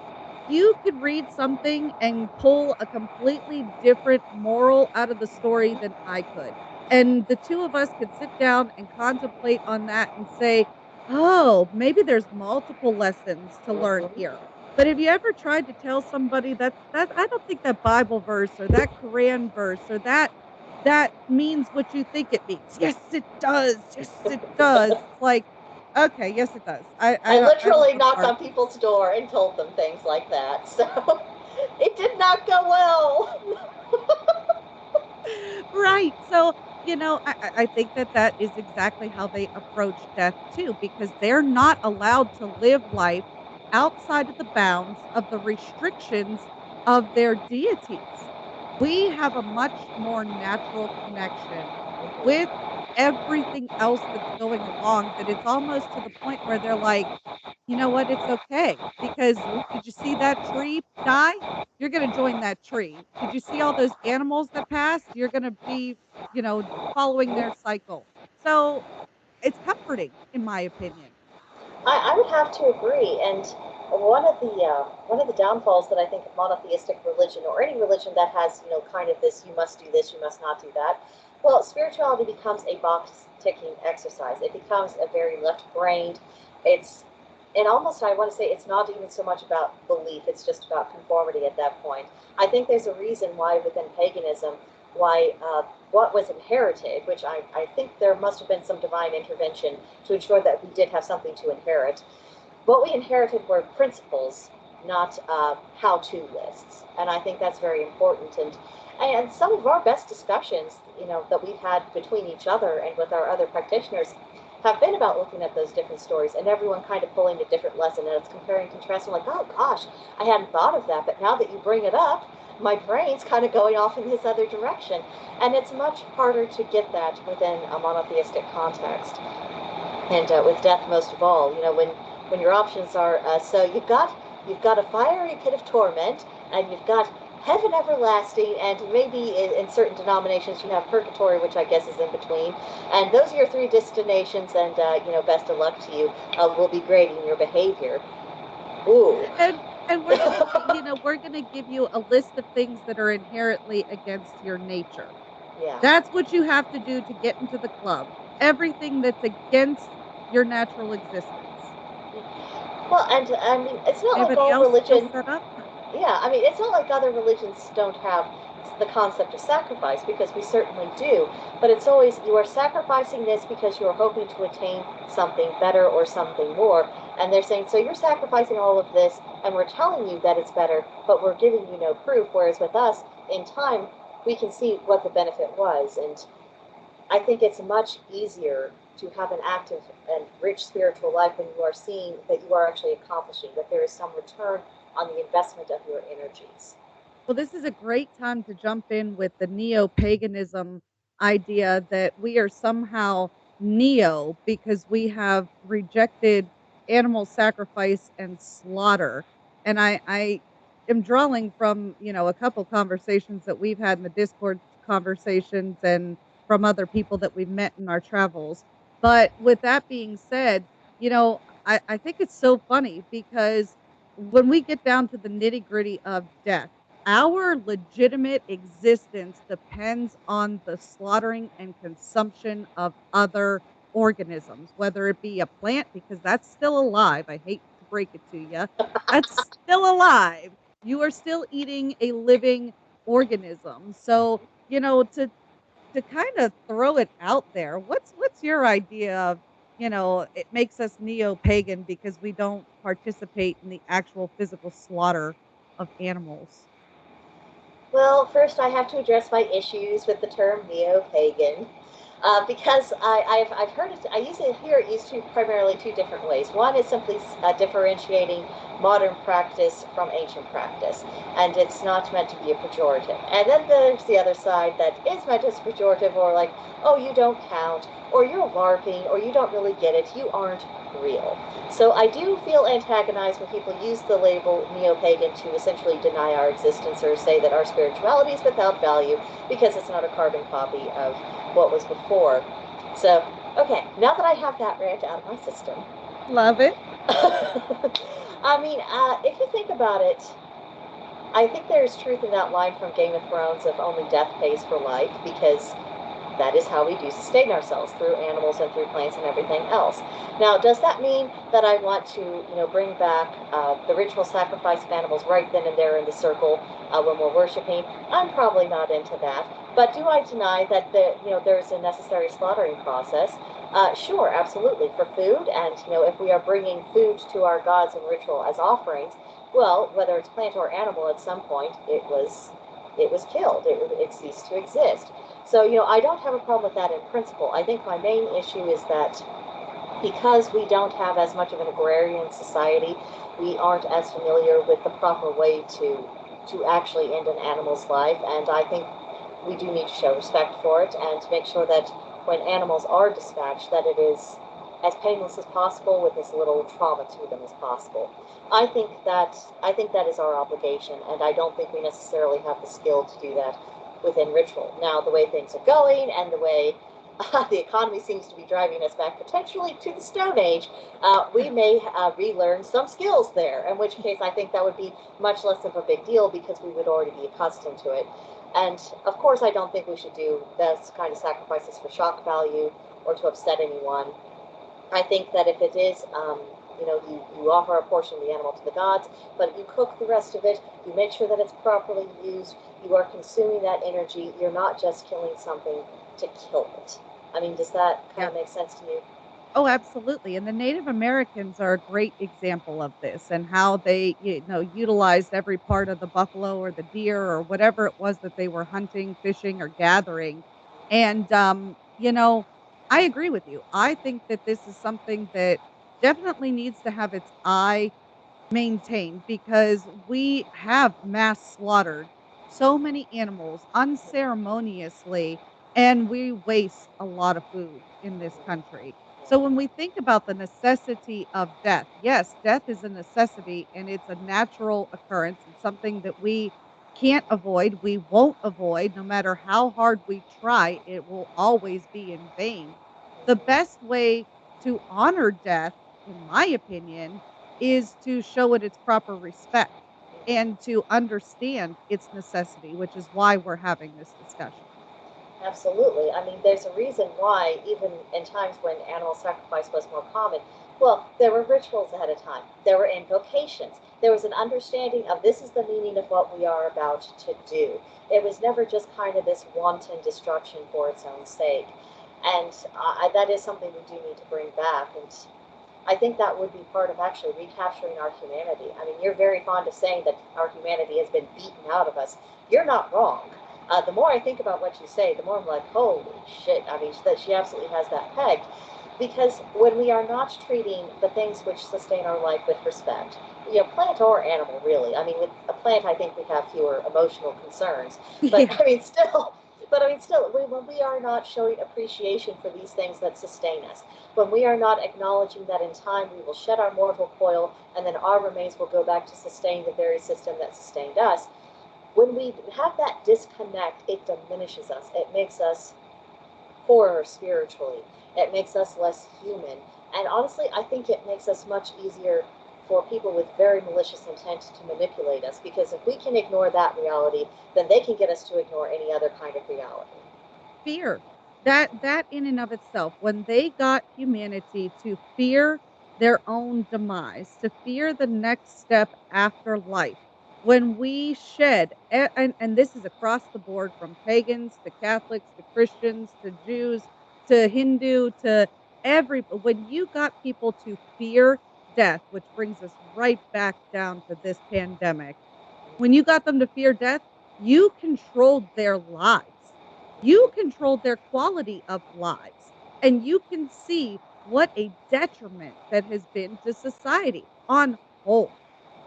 S2: you could read something and pull a completely different moral out of the story than I could. And the 2 of us could sit down and contemplate on that and say, "Oh, maybe there's multiple lessons to learn
S1: Mm-hmm.
S2: here." But have you ever tried to tell somebody that I don't think that Bible verse or that Quran verse or that that means what you think it means. Yes, it does. Yes, it does. It's like, okay, yes, it does.
S1: I
S2: I don't
S1: literally
S2: want
S1: knocked
S2: part
S1: on
S2: of it.
S1: people's door and told them things like that. So it did not go well.
S2: Right. So, I think that that is exactly how they approach death too, because they're not allowed to live life outside of the bounds of the restrictions of their deities. We have a much more natural connection with everything else that's going along that it's almost to the point where they're like, you know what? It's okay because did you see that tree die? You're gonna join that tree. Did you see all those animals that passed? You're gonna be, following their cycle. So, it's comforting in my opinion.
S1: I would have to agree. And one of the downfalls that I think of monotheistic religion or any religion that has kind of this you must do this, you must not do that. Well, spirituality becomes a box ticking exercise. It becomes a very left brained. It's and almost I want to say it's not even so much about belief. It's just about conformity at that point. I think there's a reason why within paganism, why what was inherited, which I think there must have been some divine intervention to ensure that we did have something to inherit. What we inherited were principles, not how-to lists, and I think that's very important. And some of our best discussions, that we've had between each other and with our other practitioners, have been about looking at those different stories and everyone kind of pulling a different lesson and it's comparing and contrasting. Like, oh gosh, I hadn't thought of that, but now that you bring it up, my brain's kind of going off in this other direction, and it's much harder to get that within a monotheistic context. And with death most of all, when your options are so you've got a fiery pit of torment, and you've got heaven everlasting, and maybe in certain denominations you have purgatory, which I guess is in between, and those are your three destinations, and best of luck to you. We'll be grading your behavior. Ooh.
S2: And we're gonna give you a list of things that are inherently against your nature.
S1: Yeah.
S2: That's what you have to do to get into the club. Everything that's against your natural existence.
S1: Well, and I mean, it's not like
S2: Anybody
S1: all
S2: else feel
S1: religion.
S2: set up?
S1: Yeah, I mean, it's not like other religions don't have the concept of sacrifice, because we certainly do. But it's always you are sacrificing this because you are hoping to attain something better or something more. And they're saying, so you're sacrificing all of this, and we're telling you that it's better, but we're giving you no proof. Whereas with us, in time, we can see what the benefit was. And I think it's much easier to have an active and rich spiritual life when you are seeing that you are actually accomplishing, that there is some return on the investment of your energies.
S2: Well, this is a great time to jump in with the neo-paganism idea that we are somehow neo because we have rejected animal sacrifice and slaughter. And I am drawing from, a couple conversations that we've had in the Discord conversations and from other people that we've met in our travels. But with that being said, I think it's so funny because when we get down to the nitty-gritty of death, our legitimate existence depends on the slaughtering and consumption of other organisms, whether it be a plant, because that's still alive. I hate to break it to you. That's still alive. You are still eating a living organism. So, to kind of throw it out there, what's your idea of, it makes us neo-pagan because we don't participate in the actual physical slaughter of animals?
S1: Well, first I have to address my issues with the term neo-pagan. Because I've heard it, I usually hear it used primarily two different ways. One is simply differentiating modern practice from ancient practice, and it's not meant to be a pejorative. And then there's the other side that is meant as pejorative, or like, oh, you don't count, or you're LARPing, or you don't really get it, you aren't real. So I do feel antagonized when people use the label neo-pagan to essentially deny our existence or say that our spirituality is without value because it's not a carbon copy of what was before. So, okay, now that I have that rant out of my system,
S2: Love it.
S1: I mean, if you think about it, I think there's truth in that line from Game of Thrones of only death pays for life, because that is how we do sustain ourselves, through animals and through plants and everything else. Now, does that mean that I want to, bring back the ritual sacrifice of animals right then and there in the circle when we're worshiping? I'm probably not into that. But do I deny that there's a necessary slaughtering process? Sure, absolutely, for food, and if we are bringing food to our gods in ritual as offerings, well, whether it's plant or animal, at some point it was killed. It ceased to exist. So I don't have a problem with that in principle. I think my main issue is that because we don't have as much of an agrarian society, we aren't as familiar with the proper way to actually end an animal's life, and I think we do need to show respect for it and to make sure that when animals are dispatched, that it is as painless as possible with as little trauma to them as possible. I think that is our obligation, and I don't think we necessarily have the skill to do that within ritual. Now, the way things are going and the way the economy seems to be driving us back potentially to the Stone Age, we may relearn some skills there, in which case I think that would be much less of a big deal because we would already be accustomed to it. And of course, I don't think we should do those kind of sacrifices for shock value or to upset anyone. I think that if it is, you offer a portion of the animal to the gods, but you cook the rest of it, you make sure that it's properly used, you are consuming that energy, you're not just killing something to kill it. I mean, does that kind
S2: Yeah.
S1: of make sense to you?
S2: Oh, absolutely. And the Native Americans are a great example of this and how they, utilized every part of the buffalo or the deer or whatever it was that they were hunting, fishing, or gathering. And, I agree with you. I think that this is something that definitely needs to have its eye maintained because we have mass slaughtered so many animals unceremoniously, and we waste a lot of food in this country. So when we think about the necessity of death, yes, death is a necessity and it's a natural occurrence. It's something that we can't avoid, we won't avoid no matter how hard we try, it will always be in vain. The best way to honor death, in my opinion, is to show it its proper respect and to understand its necessity, which is why we're having this discussion.
S1: Absolutely. I mean, there's a reason why, even in times when animal sacrifice was more common, well, there were rituals ahead of time, there were invocations, there was an understanding of this is the meaning of what we are about to do. It was never just kind of this wanton destruction for its own sake. And that is something we do need to bring back. And I think that would be part of actually recapturing our humanity. I mean, you're very fond of saying that our humanity has been beaten out of us. You're not wrong. The more I think about what you say, the more I'm like, holy shit. I mean, that she absolutely has that pegged. Because when we are not treating the things which sustain our life with respect, plant or animal, really. I mean, with a plant, I think we have fewer emotional concerns. But
S2: Yeah.
S1: I mean, still, when we are not showing appreciation for these things that sustain us, when we are not acknowledging that in time we will shed our mortal coil and then our remains will go back to sustain the very system that sustained us, when we have that disconnect, it diminishes us. It makes us poorer spiritually. It makes us less human. And honestly, I think it makes us much easier for people with very malicious intent to manipulate us, because if we can ignore that reality, then they can get us to ignore any other kind of reality.
S2: Fear. That in and of itself, when they got humanity to fear their own demise, to fear the next step after life, when we shed and this is across the board from pagans to Catholics to Christians to Jews to Hindu to every when you got people to fear death, which brings us right back down to this pandemic, when you got them to fear death, you controlled their lives. You controlled their quality of lives. And you can see what a detriment that has been to society on whole.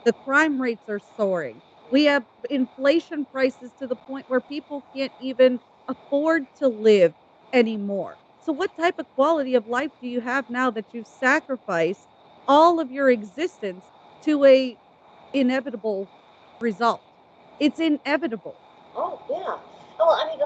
S2: The crime rates are soaring. We have inflation prices to the point where people can't even afford to live anymore. So what type of quality of life do you have now that you've sacrificed all of your existence to a inevitable result? It's inevitable.
S1: Oh, yeah. Oh, well, I mean,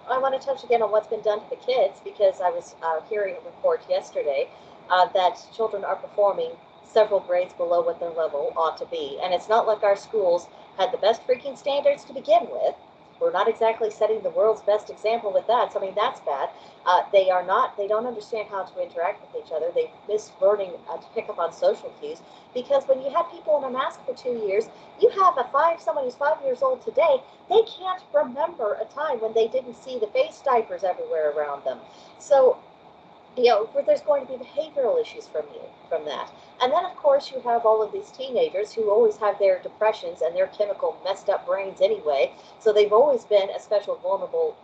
S1: I want to touch again on what's been done to the kids, because I was hearing a report yesterday that children are performing several grades below what their level ought to be. And it's not like our schools had the best freaking standards to begin with. we're not exactly setting the world's best example with that. So I mean, that's bad. They don't understand how to interact with each other. They miss learning to pick up on social cues, because when you have people in a mask for 2 years, you have someone who's 5 years old today, they can't remember a time when they didn't see the face diapers everywhere around them. So there's going to be behavioral issues from that. And then, of course, you have all of these teenagers who always have their depressions and their chemical messed up brains anyway. So they've always been a special vulnerable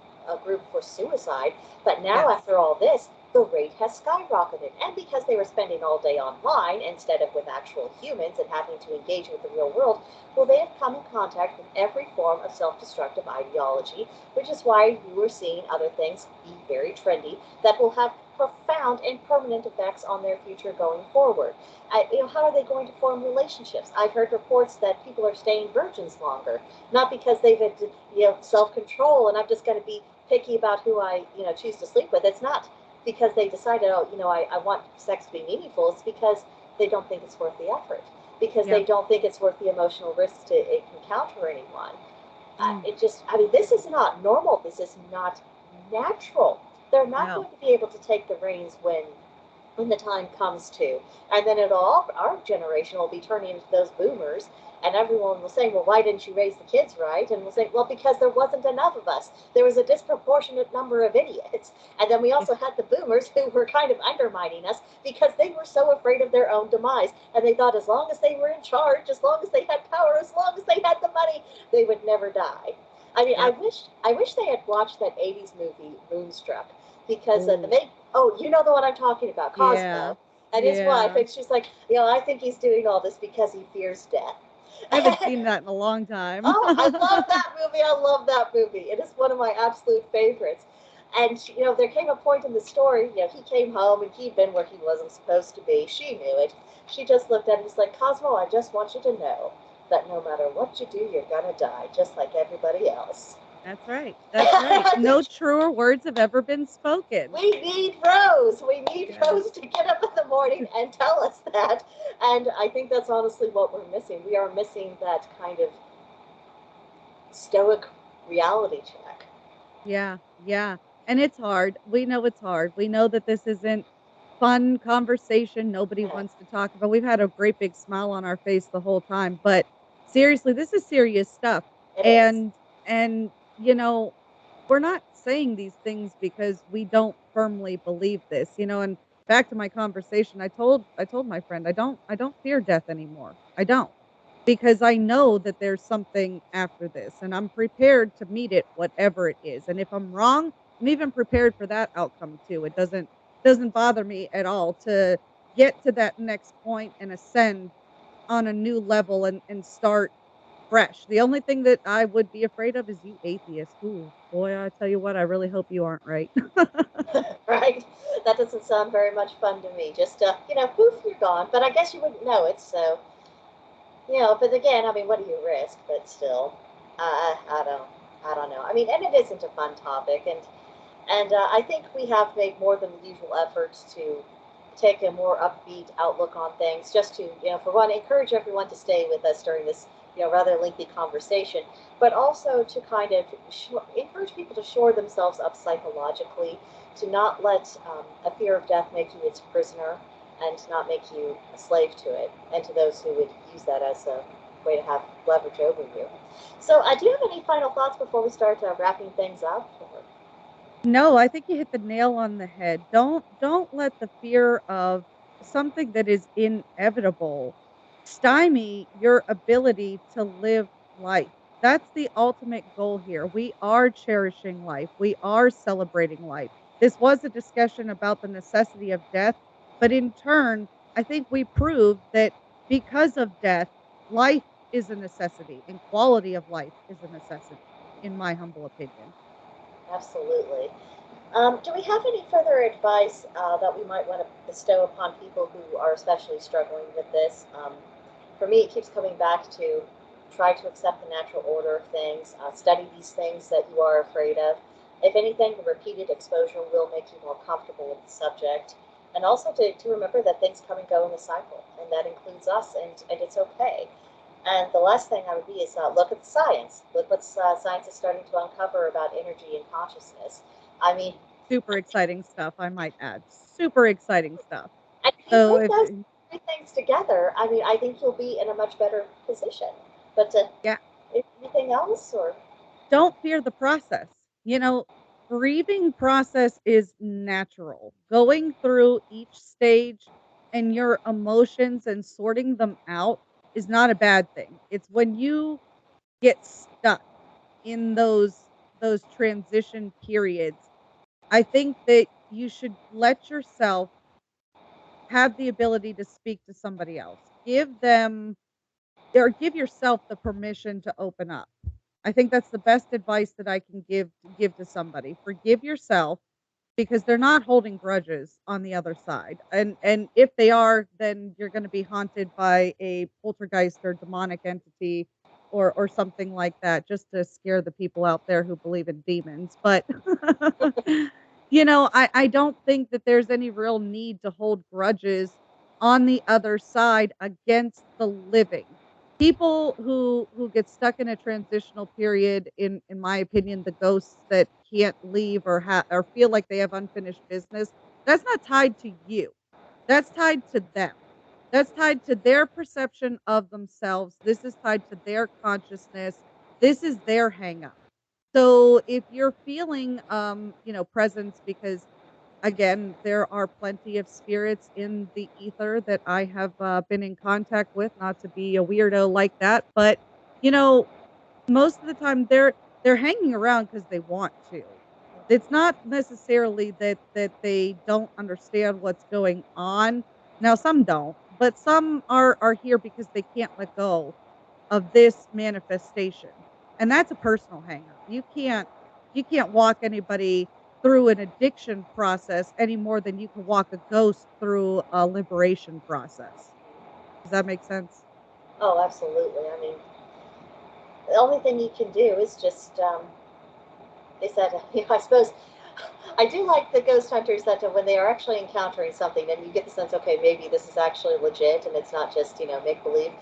S1: group for suicide. But now,
S2: Yes.
S1: after all this, the rate has skyrocketed. And because they were spending all day online instead of with actual humans and having to engage with the real world, well, they have come in contact with every form of self-destructive ideology, which is why you are seeing other things be very trendy that will have profound and permanent effects on their future going forward. How are they going to form relationships? I've heard reports that people are staying virgins longer, not because they've had, self-control and I'm just going to be picky about who I, choose to sleep with. It's not because they decided, I want sex to be meaningful. It's because they don't think it's worth the effort, because they
S2: Yep.
S1: don't think it's worth the emotional risk to encounter anyone.
S2: Mm.
S1: This is not normal. This is not natural. They're not
S2: No.
S1: going to be able to take the reins when the time comes to. And then our generation will be turning into those boomers, and everyone will say, well, why didn't you raise the kids right? And we'll say, well, because there wasn't enough of us. There was a disproportionate number of idiots. And then we
S2: Yeah.
S1: also had the boomers who were kind of undermining us because they were so afraid of their own demise. And they thought as long as they were in charge, as long as they had power, as long as they had the money, they would never die. I mean,
S2: Yep.
S1: I wish they had watched that 80s movie Moonstruck, because the
S2: Oh.
S1: main, oh, you know the one I'm talking about,
S2: Yeah.
S1: Cosmo, and his wife,
S2: Yeah.
S1: and she's like, I think he's doing all this because he fears death.
S2: I haven't seen that in a long time.
S1: Oh, I love that movie. I love that movie. It is one of my absolute favorites. And there came a point in the story, he came home and he'd been where he wasn't supposed to be. She knew it. She just looked at him and was like, Cosmo, I just want you to know that no matter what you do, you're gonna die, just like everybody else.
S2: That's right. That's right. No truer words have ever been spoken.
S1: We need Rose. We need
S2: Yes.
S1: Rose to get up in the morning and tell us that. And I think that's honestly what we're missing. We are missing that kind of stoic reality check.
S2: Yeah. Yeah. And it's hard. We know it's hard. We know that this isn't fun conversation nobody
S1: Yeah,
S2: wants to talk about. We've had a great big smile on our face the whole time, but seriously, this is serious stuff.
S1: it is.
S2: And and you know, we're not saying these things because we don't firmly believe this, and back to my conversation, I told my friend, I don't fear death anymore. I don't. Because I know that there's something after this and I'm prepared to meet it whatever it is. And if I'm wrong, I'm even prepared for that outcome too. It doesn't bother me at all to get to that next point and ascend on a new level and start fresh. The only thing that I would be afraid of is you atheists. Ooh, boy, I tell you what, I really hope you aren't right.
S1: Right? That doesn't sound very much fun to me. Just, poof, you're gone. But I guess you wouldn't know it, so, but again, I mean, what do you risk? But still, I don't, I don't know. I mean, and it isn't a fun topic, and I think we have made more than the usual efforts to take a more upbeat outlook on things, just to, for one, encourage everyone to stay with us during this, rather lengthy conversation, but also to kind of encourage people to shore themselves up psychologically, to not let a fear of death make you its prisoner, and to not make you a slave to it, and to those who would use that as a way to have leverage over you. So, do you have any final thoughts before we start wrapping things up? Or,
S2: No, I think you hit the nail on the head. Don't let the fear of something that is inevitable stymie your ability to live life. That's the ultimate goal here. We are cherishing life. We are celebrating life. This was a discussion about the necessity of death, but in turn, I think we proved that because of death, life is a necessity and quality of life is a necessity, in my humble opinion.
S1: absolutely. Do we have any further advice that we might want to bestow upon people who are especially struggling with this? For me, it keeps coming back to try to accept the natural order of things, study these things that you are afraid of. If anything, the repeated exposure will make you more comfortable with the subject. And also to remember that things come and go in a cycle, and that includes us, and it's okay. And the last thing I would be is look at the science. Look what science is starting to uncover about energy and consciousness. I mean,
S2: Super exciting stuff, I might add. Super exciting stuff.
S1: and if you
S2: So
S1: put
S2: if
S1: those three things together, I mean, I think you'll be in a much better position. But
S2: yeah,
S1: anything else, or
S2: don't fear the process. You know, grieving process is natural. Going through each stage and your emotions and sorting them out is not a bad thing. It's when you get stuck in those transition periods. I think that you should let yourself have the ability to speak to somebody else. Give them or give yourself the permission to open up. I think that's the best advice that I can give to somebody. Forgive yourself because they're not holding grudges on the other side. And if they are, then you're going to be haunted by a poltergeist or demonic entity or something like that just to scare the people out there who believe in demons. But I don't think that there's any real need to hold grudges on the other side against the living. People who get stuck in a transitional period, in my opinion, the ghosts that can't leave or feel like they have unfinished business, that's not tied to you. That's tied to them. That's tied to their perception of themselves. This is tied to their consciousness. This is their hang up. So if you're feeling presence because again, there are plenty of spirits in the ether that I have, been in contact with, not to be a weirdo like that, but, you know, most of the time they're hanging around because they want to. It's not necessarily that they don't understand what's going on. Now some don't, but some are here because they can't let go of this manifestation, and that's a personal hang up. You can't walk anybody through an addiction process any more than you can walk a ghost through a liberation process. Does that make sense?
S1: oh, absolutely. I mean, the only thing you can do is just they said, I suppose I do like the ghost hunters that when they are actually encountering something, and you get the sense, okay, maybe this is actually legit and it's not just make believe.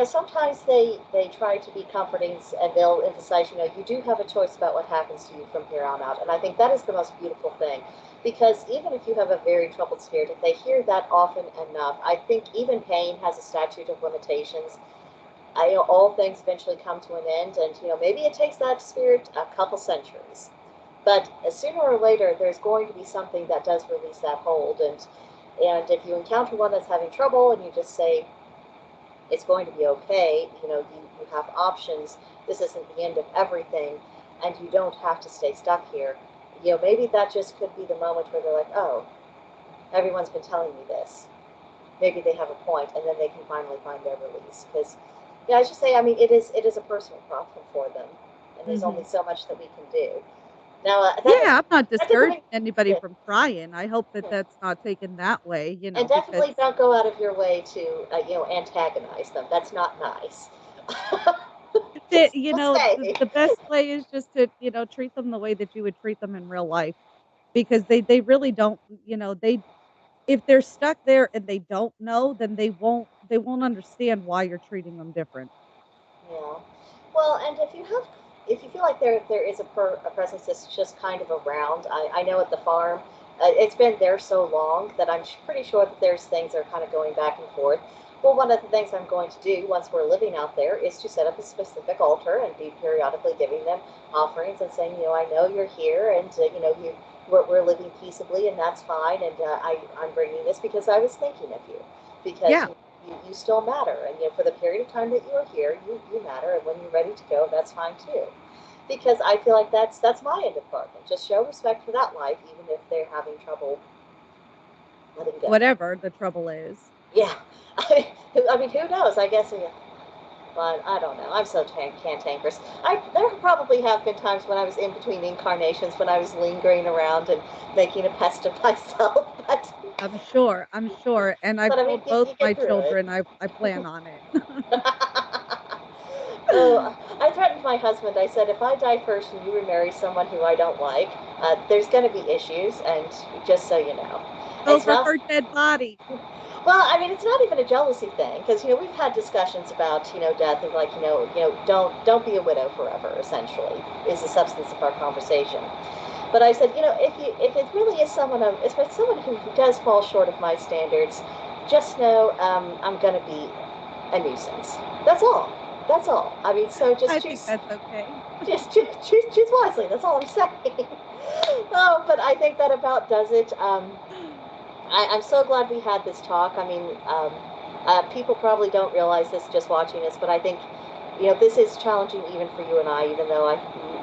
S1: Sometimes they try to be comforting and they'll emphasize, you do have a choice about what happens to you from here on out, and I think that is the most beautiful thing, because even if you have a very troubled spirit, if they hear that often enough, I think even pain has a statute of limitations. All things eventually come to an end, and maybe it takes that spirit a couple centuries, but sooner or later there's going to be something that does release that hold, and if you encounter one that's having trouble and you just say it's going to be okay, you have options, this isn't the end of everything, and you don't have to stay stuck here. Maybe that just could be the moment where they're like, oh, everyone's been telling me this, maybe they have a point, and then they can finally find their release. Because, yeah, I should say, I mean, it is a personal problem for them, and there's only
S2: Mhm.
S1: so much that we can do. Now,
S2: Yeah, I'm not
S1: that doesn't
S2: discouraging
S1: mean,
S2: anybody
S1: yeah,
S2: from trying. I hope that
S1: yeah.
S2: that's not taken that way,
S1: And
S2: because
S1: definitely don't go out of your way to antagonize them. That's not nice.
S2: that
S1: Just to say.
S2: the best way is just to, treat them the way that you would treat them in real life because they really don't, they if they're stuck there and they don't know, then they won't understand why you're treating them different.
S1: Yeah. Well, and if you feel like there is a presence that's just kind of around, I know at the farm, it's been there so long that I'm pretty sure that there's things that are kind of going back and forth. Well, one of the things I'm going to do once we're living out there is to set up a specific altar and be periodically giving them offerings and saying, I know you're here, and we're living peaceably, and that's fine. And I'm bringing this because I was thinking of you, because
S2: Yeah.
S1: you still matter, and for the period of time that you are here, you matter, and when you're ready to go, that's fine too, because I feel like that's my end of the bargain. Just show respect for that life, even if they're having trouble letting go.
S2: Whatever the trouble is.
S1: Yeah. I mean, who knows, I guess. Yeah, but I don't know, I'm so cantankerous. There probably have been times when I was in between incarnations, when I was lingering around and making a pest of myself,
S2: I'm sure, and I've
S1: but I mean,
S2: told
S1: you
S2: both my
S1: get through it.
S2: children I plan on it.
S1: Oh, I threatened my husband. I said, if I die first and you remarry someone who I don't like, there's going to be issues, and just so you know. It's
S2: Over
S1: not.
S2: her dead body.
S1: Well, I mean, it's not even a jealousy thing because we've had discussions about death and like don't be a widow forever. Essentially, is the substance of our conversation. But I said, if it really is if it's someone who does fall short of my standards, just know I'm gonna be a nuisance. That's all. That's all. I mean, so
S2: I
S1: just
S2: think
S1: choose,
S2: that's okay.
S1: choose wisely. That's all I'm saying. Oh, but I think that about does it. I'm so glad we had this talk. I mean, people probably don't realize this just watching us, but I think, this is challenging even for you and I, even though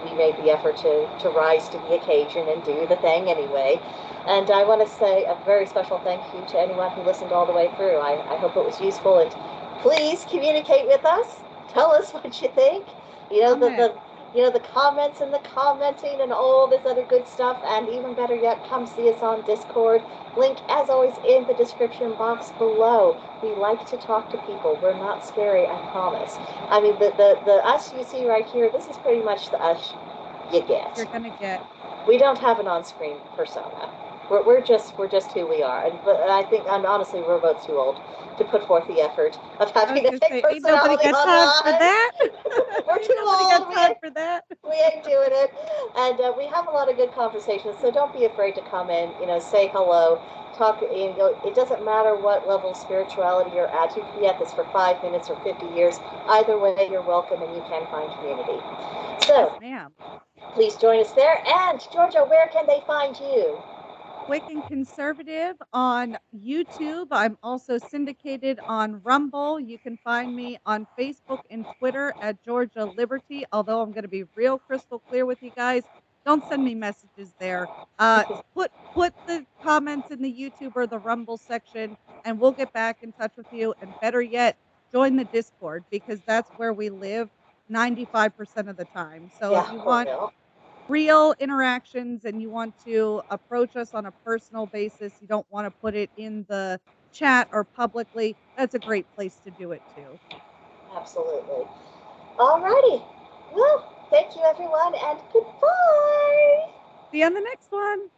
S1: we made the effort to rise to the occasion and do the thing anyway. And I want to say a very special thank you to anyone who listened all the way through. I hope it was useful, and please communicate with us. Tell us what you think. You know, the,
S2: Comment.
S1: the the comments and the commenting and all this other good stuff. And even better yet, come see us on Discord. Link, as always, in the description box below. We like to talk to people. We're not scary, I promise. I mean, the us you see right here, this is pretty much the us you get.
S2: You're gonna get.
S1: We don't have an on-screen persona. We're just who we are. And I think, and honestly, we're both too old to put forth the effort of
S2: I was
S1: having a
S2: gonna
S1: fake
S2: say, ain't nobody
S1: personality
S2: got time for
S1: online.
S2: that.
S1: We're
S2: Ain't
S1: too
S2: nobody got
S1: old.
S2: time for that.
S1: We ain't doing it. And we have a lot of good conversations, so don't be afraid to come in, say hello, talk. It doesn't matter what level of spirituality you're at. You can be at this for 5 minutes or 50 years. Either way, you're welcome, and you can find community.
S2: Yes,
S1: So
S2: ma'am.
S1: please join us there. And Georgia, where can they find you?
S2: Wiccan Conservative on YouTube. I'm also syndicated on Rumble. You can find me on Facebook and Twitter at Georgia Liberty. Although I'm going to be real crystal clear with you guys, don't send me messages there. Put the comments in the YouTube or the Rumble section, and we'll get back in touch with you. And better yet, join the Discord because that's where we live 95% of the time. So if
S1: Yeah,
S2: you
S1: for
S2: want
S1: real.
S2: real interactions and you want to approach us on a personal basis, you don't want to put it in the chat or publicly, that's a great place to do it too.
S1: Absolutely. Alrighty. Well, thank you, everyone, and goodbye.
S2: See you on the next one.